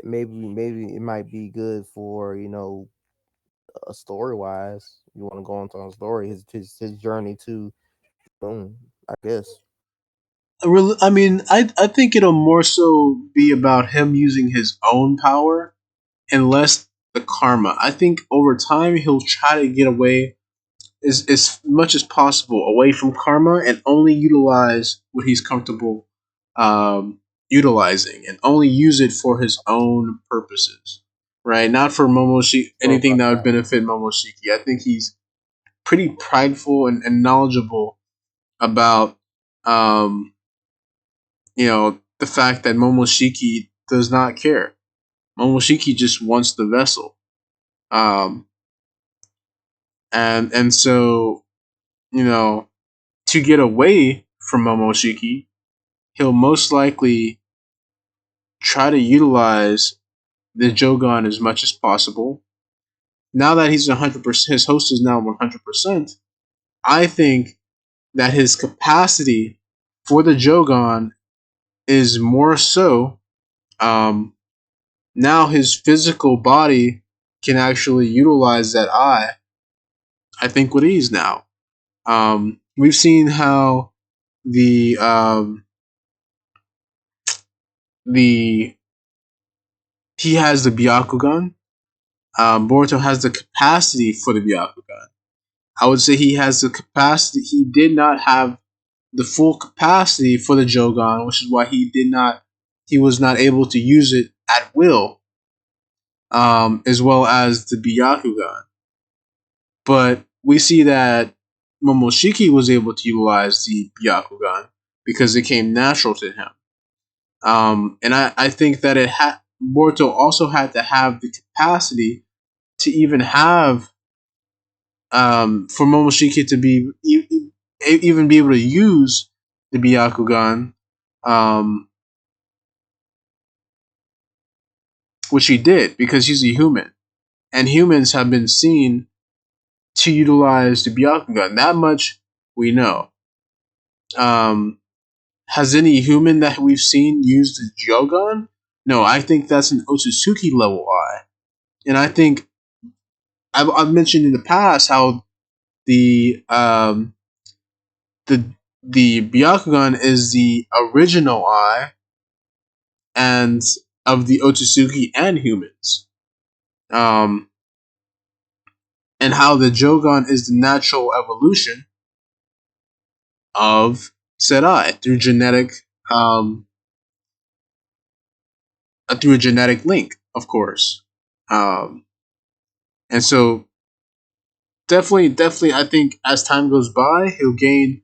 Maybe it might be good for a story wise. You want to go into a story, his journey to boom. I guess. I mean, I think it'll more so be about him using his own power and less the karma. I think over time he'll try to get away as much as possible away from karma and only utilize what he's comfortable utilizing and only use it for his own purposes, right? Not for Momoshiki, Sure anything about that would that. benefit Momoshiki. I think he's pretty prideful and knowledgeable about, um, the fact that Momoshiki does not care. Momoshiki just wants the vessel. Um, and so, you know, to get away from Momoshiki, he'll most likely try to utilize the Jogan as much as possible. Now that he's 100%, his host is now 100%. I think that his capacity for the Jogan is more so. Now his physical body can actually utilize that eye. I think with ease now. We've seen how the the he has the Byakugan. Boruto has the capacity for the Byakugan. I would say he has the capacity. He did not have the full capacity for the Jogan, which is why he was not able to use it at will, as well as the Byakugan. But we see that Momoshiki was able to utilize the Byakugan because it came natural to him. And I think that Boruto also had to have the capacity to even have for Momoshiki to even be able to use the Byakugan, um, which he did because he's a human, and humans have been seen to utilize the Byakugan. That much we know. Um, has any human that we've seen use the Jogan? No, I think that's an Otsutsuki level eye, and I think I've mentioned in the past how the the the Byakugan is the original eye and of the Otsutsuki and humans. Um, and how the Jogan is the natural evolution of said eye um, through a genetic link, of course. Um, and so definitely, I think as time goes by, he'll gain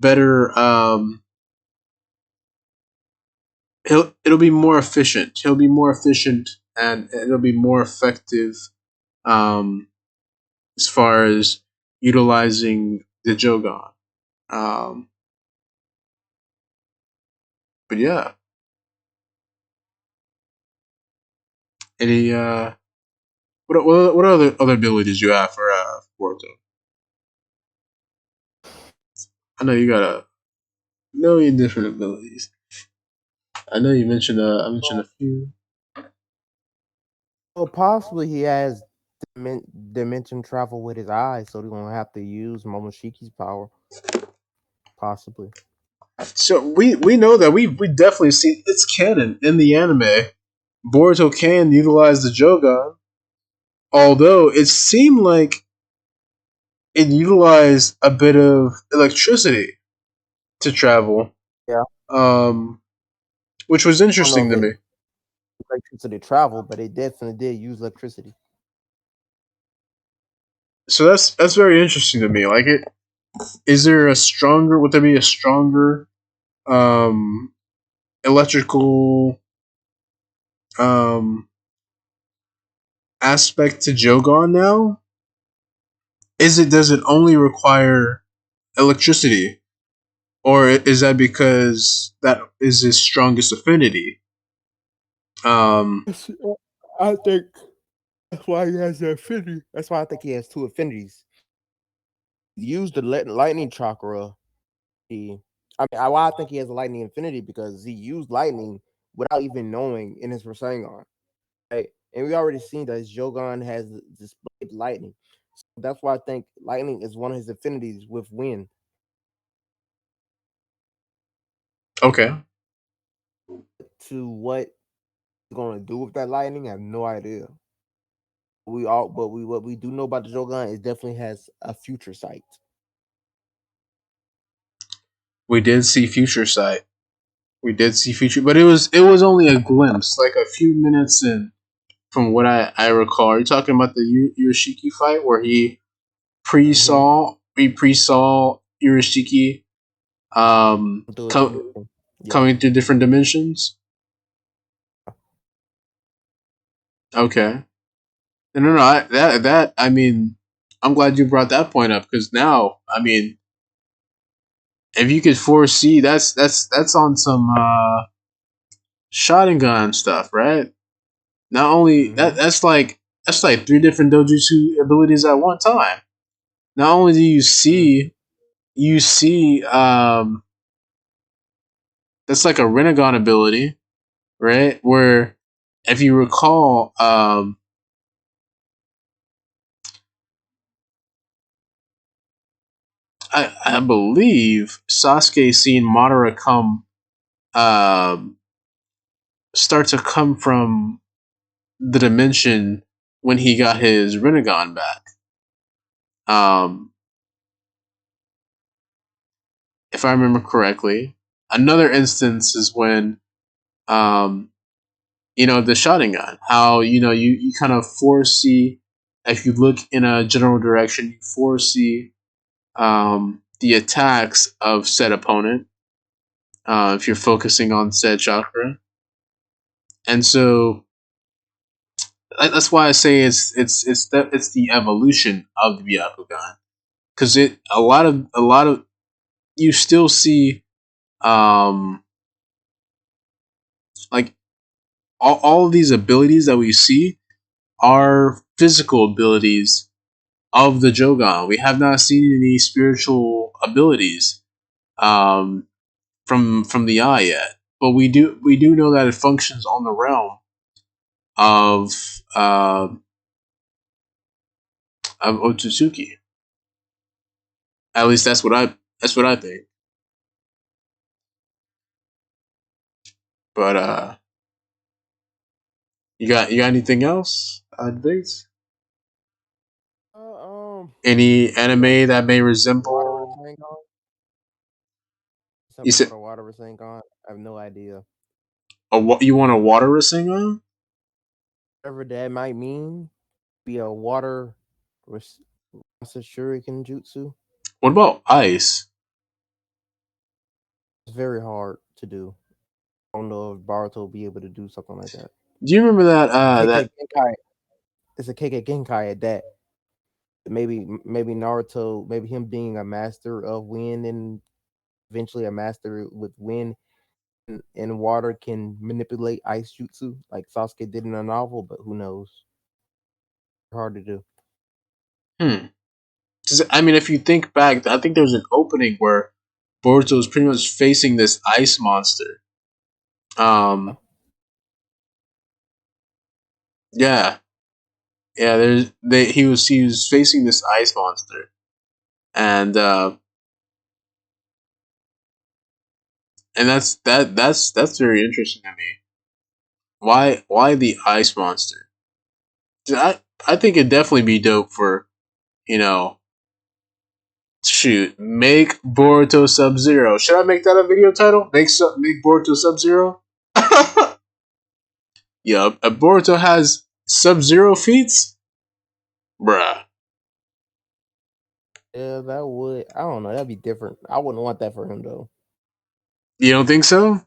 better. It'll be more efficient. He'll be more efficient, and it'll be more effective. Um, as far as utilizing the Jogan. But yeah, any what other abilities you have for Boruto? I know you got a million different abilities. I know you mentioned I mentioned a few. Well, possibly he has dimension travel with his eyes, so they're gonna have to use Momoshiki's power. Possibly. So we know that we definitely see it's canon in the anime. Boruto can utilize the Jogan, although it seemed like it utilized a bit of electricity to travel, Yeah. um, which was I don't know interesting if to it me. electricity travel, but it definitely did use electricity. So that's very interesting to me. Like, it is there a stronger? Would there be a stronger um, electrical um, aspect to Jogan now? Does it only require electricity, or is that because that is his strongest affinity? Um, I think that's why he has the affinity. That's why I think he has two affinities. He used the lightning chakra. Why I think he has a lightning infinity because he used lightning without even knowing in his Rasengan. Right? And we already seen that his Jogan has displayed lightning. So that's why I think lightning is one of his affinities with wind. okay, To what he's gonna do with that lightning, I have no idea. What we do know about the Jogan is definitely has a future sight. we did see Future Sight. We did see Future, but it was only a glimpse, like a few minutes in. From what I recall, are you talking about the Urashiki fight where Mm-hmm. he pre-saw Urashiki Yeah. coming through different dimensions? Okay. No. That I mean, I'm glad you brought that point up because now, I mean, if you could foresee, that's on some Sharingan stuff, right? Not only Mm-hmm. that's like three different dojutsu abilities at one time. Not only do Mm-hmm. you see that's like a Renegon ability, right? Where if you recall, I believe Sasuke seen Madara um, start to come from the dimension when he got his Renegon back. Um, if I remember correctly, another instance is when um, the Sharingan. How you kind of foresee if you look in a general direction, you foresee the attacks of said opponent if you're focusing on said chakra. And so that's why I say it's the evolution of the Byakugan, because it a lot of you still see um like all of these abilities that we see are physical abilities of the Jogan. We have not seen any spiritual abilities um from the eye yet, but we do know that it functions on the realm of uh, of Otsutsuki. At least that's what I think. But you got anything else? Debates? Any The anime that may water resemble? Rasengan. You Something said called a water Rasengan. I have no idea. what you want a water Rasengan? Whatever that might mean, be a water shuriken jutsu. What about ice? It's very hard to do. I don't know if Baruto will be able to do something like that. Do you remember that The KK that Genkai. It's a KK Genkai at that. maybe Naruto, maybe him being a master of wind and eventually a master with wind and water can manipulate ice jutsu like Sasuke did in a novel, but who knows? Hard to do. Hmm. 'Cause, I mean, if you think back, I think there's an opening where Boruto is pretty much facing this ice monster. Yeah. Um, yeah, yeah. He was facing this ice monster, and and that's very interesting to me. Why the ice monster? I think it'd definitely be dope for, you know, shoot, make Boruto Sub Zero. Should I make that a video title? Make Boruto Sub Zero. Yeah, Boruto has Sub Zero feats, bruh. Yeah, that would. I don't know. That'd be different. I wouldn't want that for him though. You don't think so?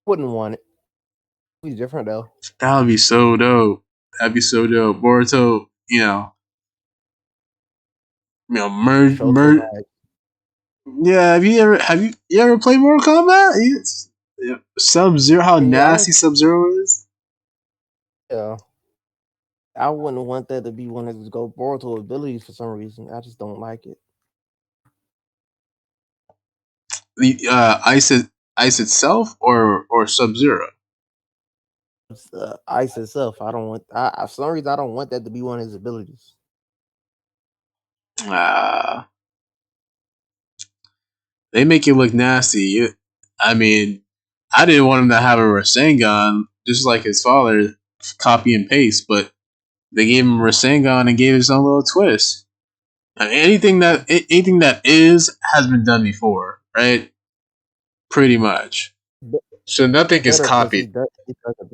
Wouldn't want it. He's different though. That would be so dope. That'd be so dope. Boruto, Shoto merge. like Yeah, have you ever played Mortal Kombat? Yeah. Sub Zero, how yeah, nasty Sub Zero is. yeah. I wouldn't want that to be one of his go Boruto abilities for some reason. I just don't like it. The ice itself or Sub Zero. It's, ice itself. I don't want. For some reason, I don't want that to be one of his abilities. Ah, they make it look nasty. I mean, I didn't want him to have a Rasengan, just like his father, copy and paste, but they gave him Rasengan and gave his own little twist. Anything that is has been done before, right? Pretty much. Be- So nothing is Better because copied. he does it better.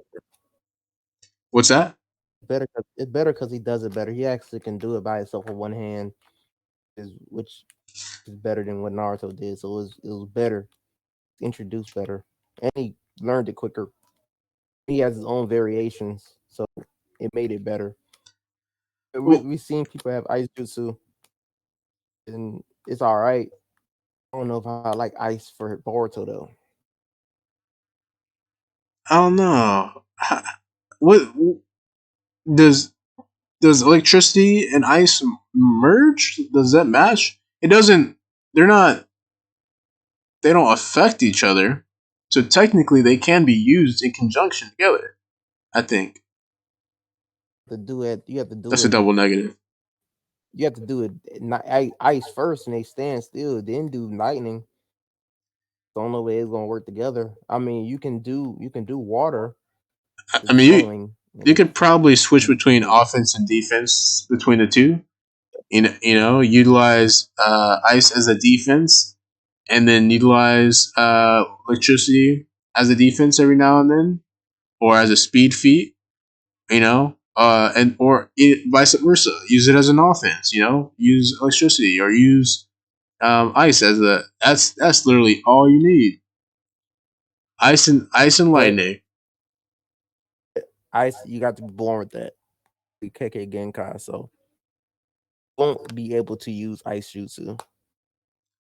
What's that? It's better because he does it better. He actually can do it by himself with one hand, which is better than what Naruto did. So it was better, introduced better, and he learned it quicker. He has his own variations, so it made it better. Well, We've seen people have ice jutsu, and it's all right. I don't know if I like ice for Boruto though. I don't know. What does does electricity and ice merge? Does that match? It doesn't. They're not. They don't affect each other. So technically, they can be used in conjunction together. I think To do it, you have to do that's a it. double negative. You have to do it ice first, and they stand still. Then do lightning. The only way it's gonna work together. I mean, you can do water I is mean, flowing. you could probably switch And between offense and defense between the two. Utilize ice as a defense, and then utilize electricity as a defense every now and then, or as a speed feat. Vice versa. Use it as an offense. Use electricity or use ice as a. That's literally all you need. Ice and but lightning. ice, you got to be born with that. The Kekkei Genkai, so won't be able to use ice jutsu.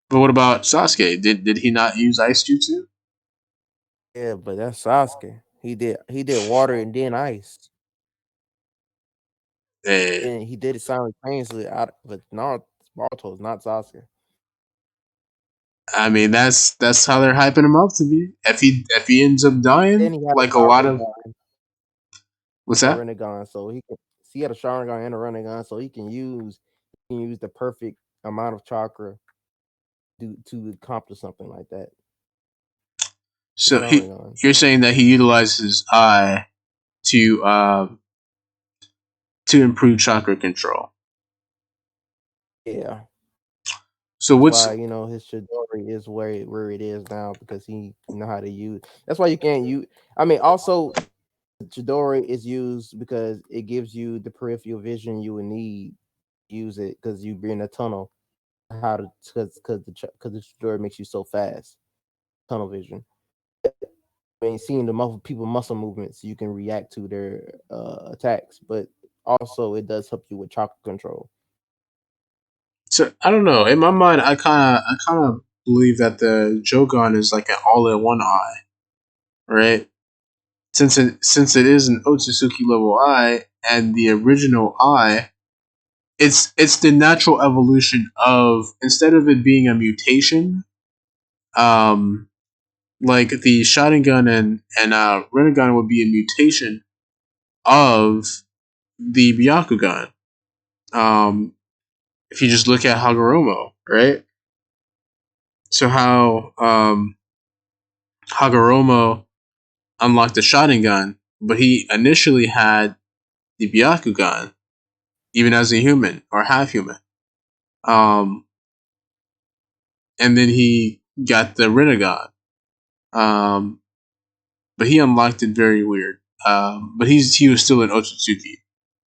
But what about Sasuke? Did he not use ice jutsu? Yeah, but that's Sasuke. He did water and then ice. Eh, And he did it simultaneously but Naruto is not Sasuke. I mean, that's how they're hyping him up to be. If he ends up dying, Then he had like a a lot of what's a that? Rinnegan, so he had a Sharingan and a Rinnegan, so he can use the perfect amount of chakra to accomplish something like that. The So Sharingan, you're so saying that he utilizes his eye to to improve chakra control. yeah, So that's what's why his Chidori is where it is now because he know how to use. That's why you can't use. I mean, also Chidori is used because it gives you the peripheral vision you would need. Use it because you be in a tunnel. How to because the Chidori makes you so fast. Tunnel vision. I mean, seeing the people muscle movements, you can react to their attacks, but also it does help you with chakra control. So I don't know. In my mind, I kind of believe that the Jogan is like an all-in-one eye, right? Since it is an Otsutsuki level eye and the original eye, it's the natural evolution of, instead of it being a mutation, um, like the Sharingan and Rinnegan would be a mutation of the Byakugan. Um, if you just look at Hagoromo, right? So how Hagoromo unlocked the Sharingan, but he initially had the Byakugan, even as a human or half human. Um, and then he got the Rinnegan. Um, but he unlocked it very weird. But he was still an Otsutsuki,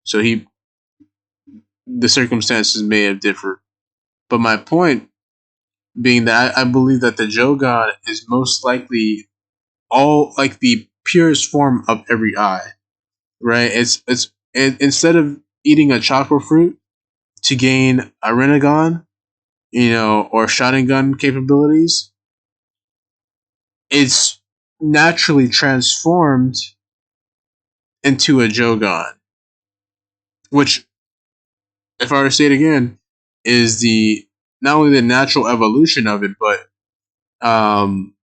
so the circumstances may have differed. But my point being that I believe that the Jogan is most likely all like the purest form of every eye, right? Instead of eating a chakra fruit to gain a Rinnegan, or Sharingan capabilities, it's naturally transformed into a Jogan, which, if I were to say it again, is the not only the natural evolution of it, but um,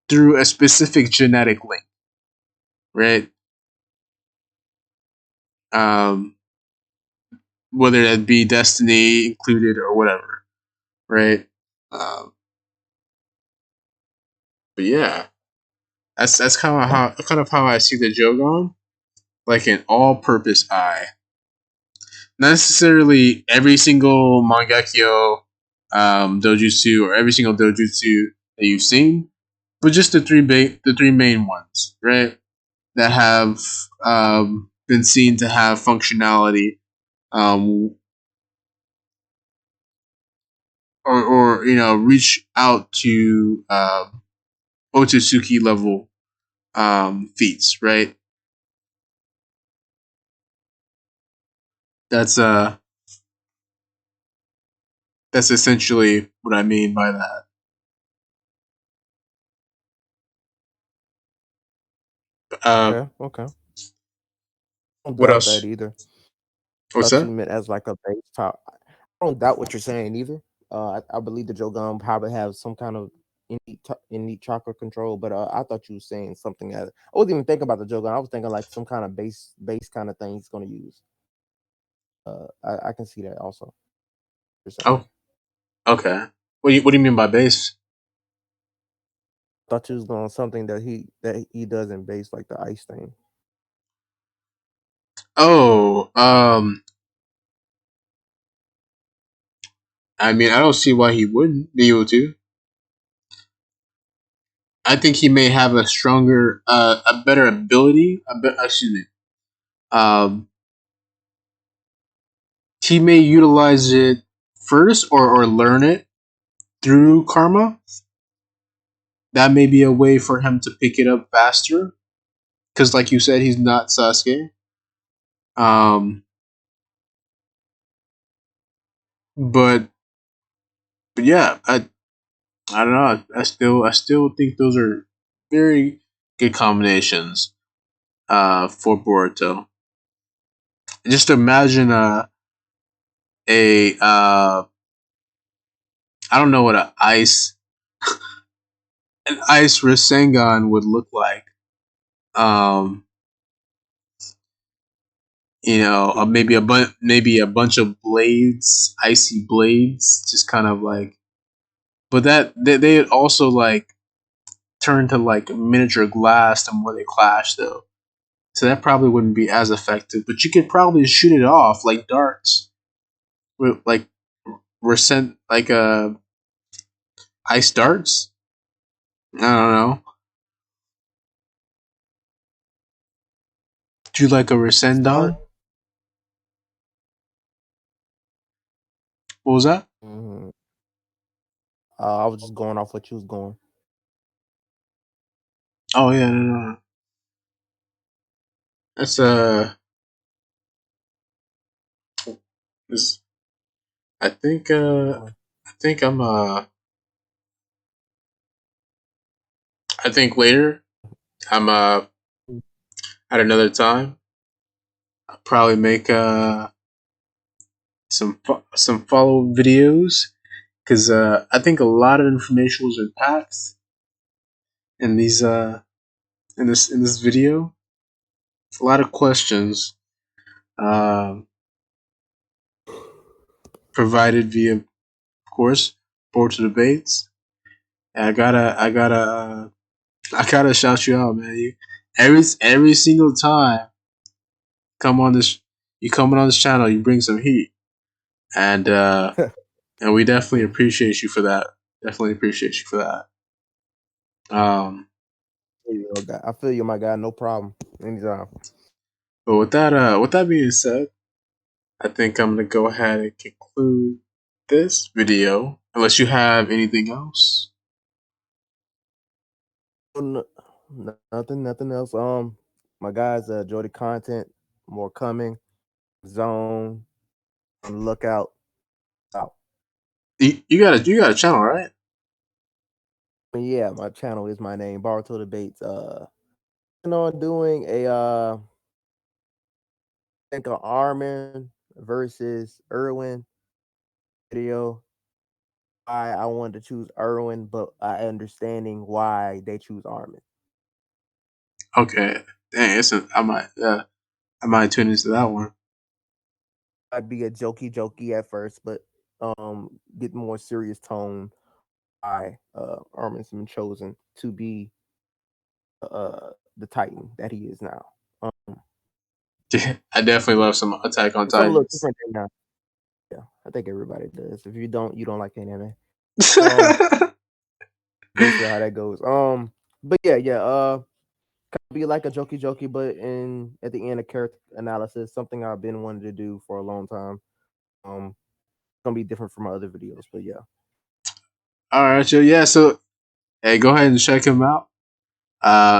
through a specific genetic link, right? Um, whether that be destiny included or whatever, right? Um, but yeah, that's kind of how I see the Jogan, like an all-purpose eye. Not necessarily every single Mangekyo dojutsu or every single dojutsu that you've seen, but just the three main ones, right? That have been seen to have functionality, um, or reach out to Otsutsuki level feats, right? That's that's essentially what I mean by that. Uh, Okay. I don't what doubt that else? either. What's Thought you that? meant as like a base top. I don't doubt what you're saying either. I believe the Jogan probably have some kind of innate chakra control, but I thought you were saying something else. I wasn't even thinking about the Jogan. I was thinking like some kind of base kind of thing he's going to use. I can see that also. You're saying. Oh, okay. What do you mean by base? Thought you was going something that he does in base like the ice thing. Oh, I mean, I don't see why he wouldn't be able to. I think he may have a stronger, a better ability. Excuse me. Um, he may utilize it first, or learn it through karma. That may be a way for him to pick it up faster. Because, like you said, he's not Sasuke. Um, but yeah, I don't know. I still think those are very good combinations. For Boruto. Just imagine a I don't know what an ice Rasengan would look like. Um, maybe a bunch of blades, icy blades, just kind of like. But that they also like turn to like miniature glass the more they clash, though. So that probably wouldn't be as effective. But you could probably shoot it off like darts, with like resent like ice darts. I don't know. Do you like a Start. Resendon? What was that? Mm-hmm. I was just going off what you was going. Oh yeah, no, no, no. That's I think I'm I think later I'm at another time I'll probably make some follow videos because I think a lot of information was packed in these in this video. A lot of questions provided via, of course, Boruto debates. And I gotta shout you out, man. You every single time you coming on this channel, you bring some heat, and we definitely appreciate you for that. Definitely appreciate you for that. I feel you, my guy. No problem. Anytime. But with that being said, I think I'm gonna go ahead and conclude this video. Unless you have anything else. Nothing else. My guys, enjoy the content. More coming. Zone. On the lookout. Out. You got a channel, right? Yeah, my channel is my name, Boruto Debates. Doing a I think Armin versus Irwin video. I wanted to choose Irwin, but I understanding why they choose Armin. Okay. Dang, I might tune into that one. I'd be a jokey at first, but get more serious tone. Armin's been chosen to be the Titan that he is now. I definitely love some Attack on Titan. A little different now. Yeah, I think everybody does. If you don't like anime. Basically how that goes. But yeah. Be like a jokey, but at the end of character analysis, something I've been wanting to do for a long time. Gonna be different from my other videos, but yeah. All right, Joe. Yeah, so hey, go ahead and check him out.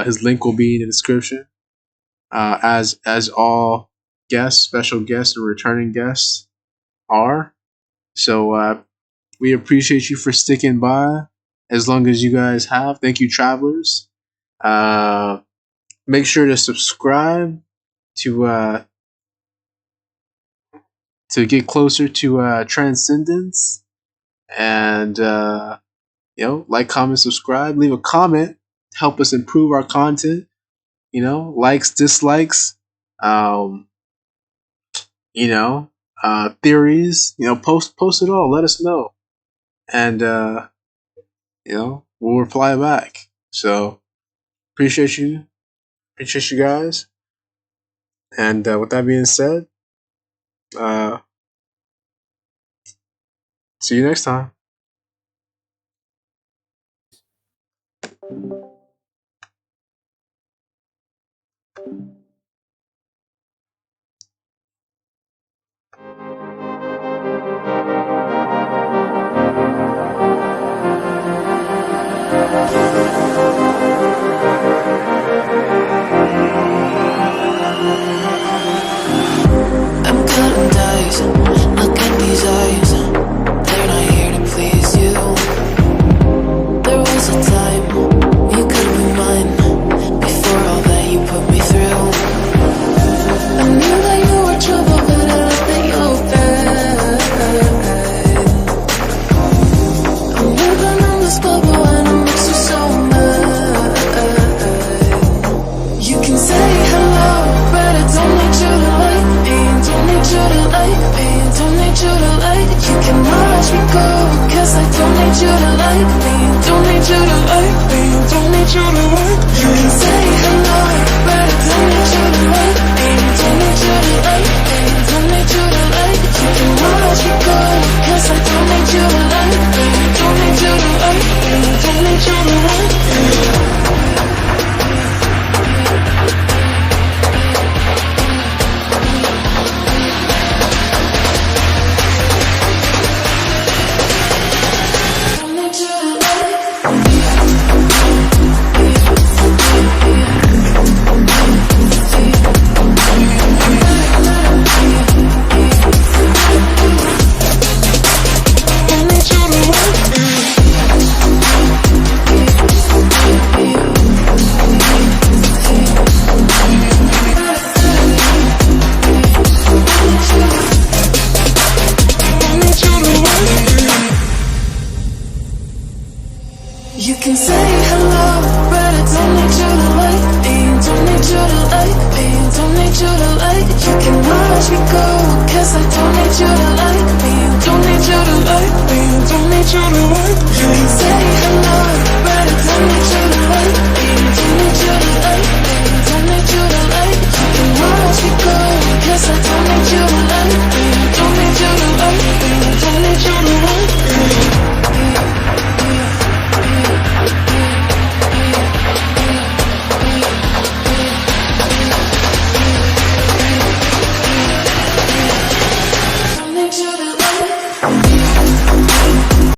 His link will be in the description. As all guests, special guests, and returning guests are. So we appreciate you for sticking by as long as you guys have. Thank you, travelers. Make sure to subscribe to get closer to transcendence, and like, comment, subscribe, leave a comment, help us improve our content. Likes, dislikes, theories. Post it all. Let us know, and we'll reply back. So appreciate you guys. And with that being said, see you next time. I'm cutting dice. Look at these eyes. They're not here to please you. There was a time you could be mine. Before all that you put me through, I knew that you were trouble, but I love that you were bad. I'm living on this bubble and it makes you so mad. You can say hello, but I don't need you to like me. Don't need you to like me. Don't need you to like. You can watch me go, cause I don't need you to like me. Don't need you to like me. Don't need you to like. You can say hello, but I don't need you to like me. Don't need you to like me. Don't need you to like. You can watch me go, cause I don't need you to like me. Don't need you to like me. Don't need you to like me. Don't need you to like me. can say hello, but I don't need you to like me. Don't need you to like me. Don't need you to like. You can watch me go, cause I don't need you to like me. Don't need you to like me. Don't need you to like me. You can say hello,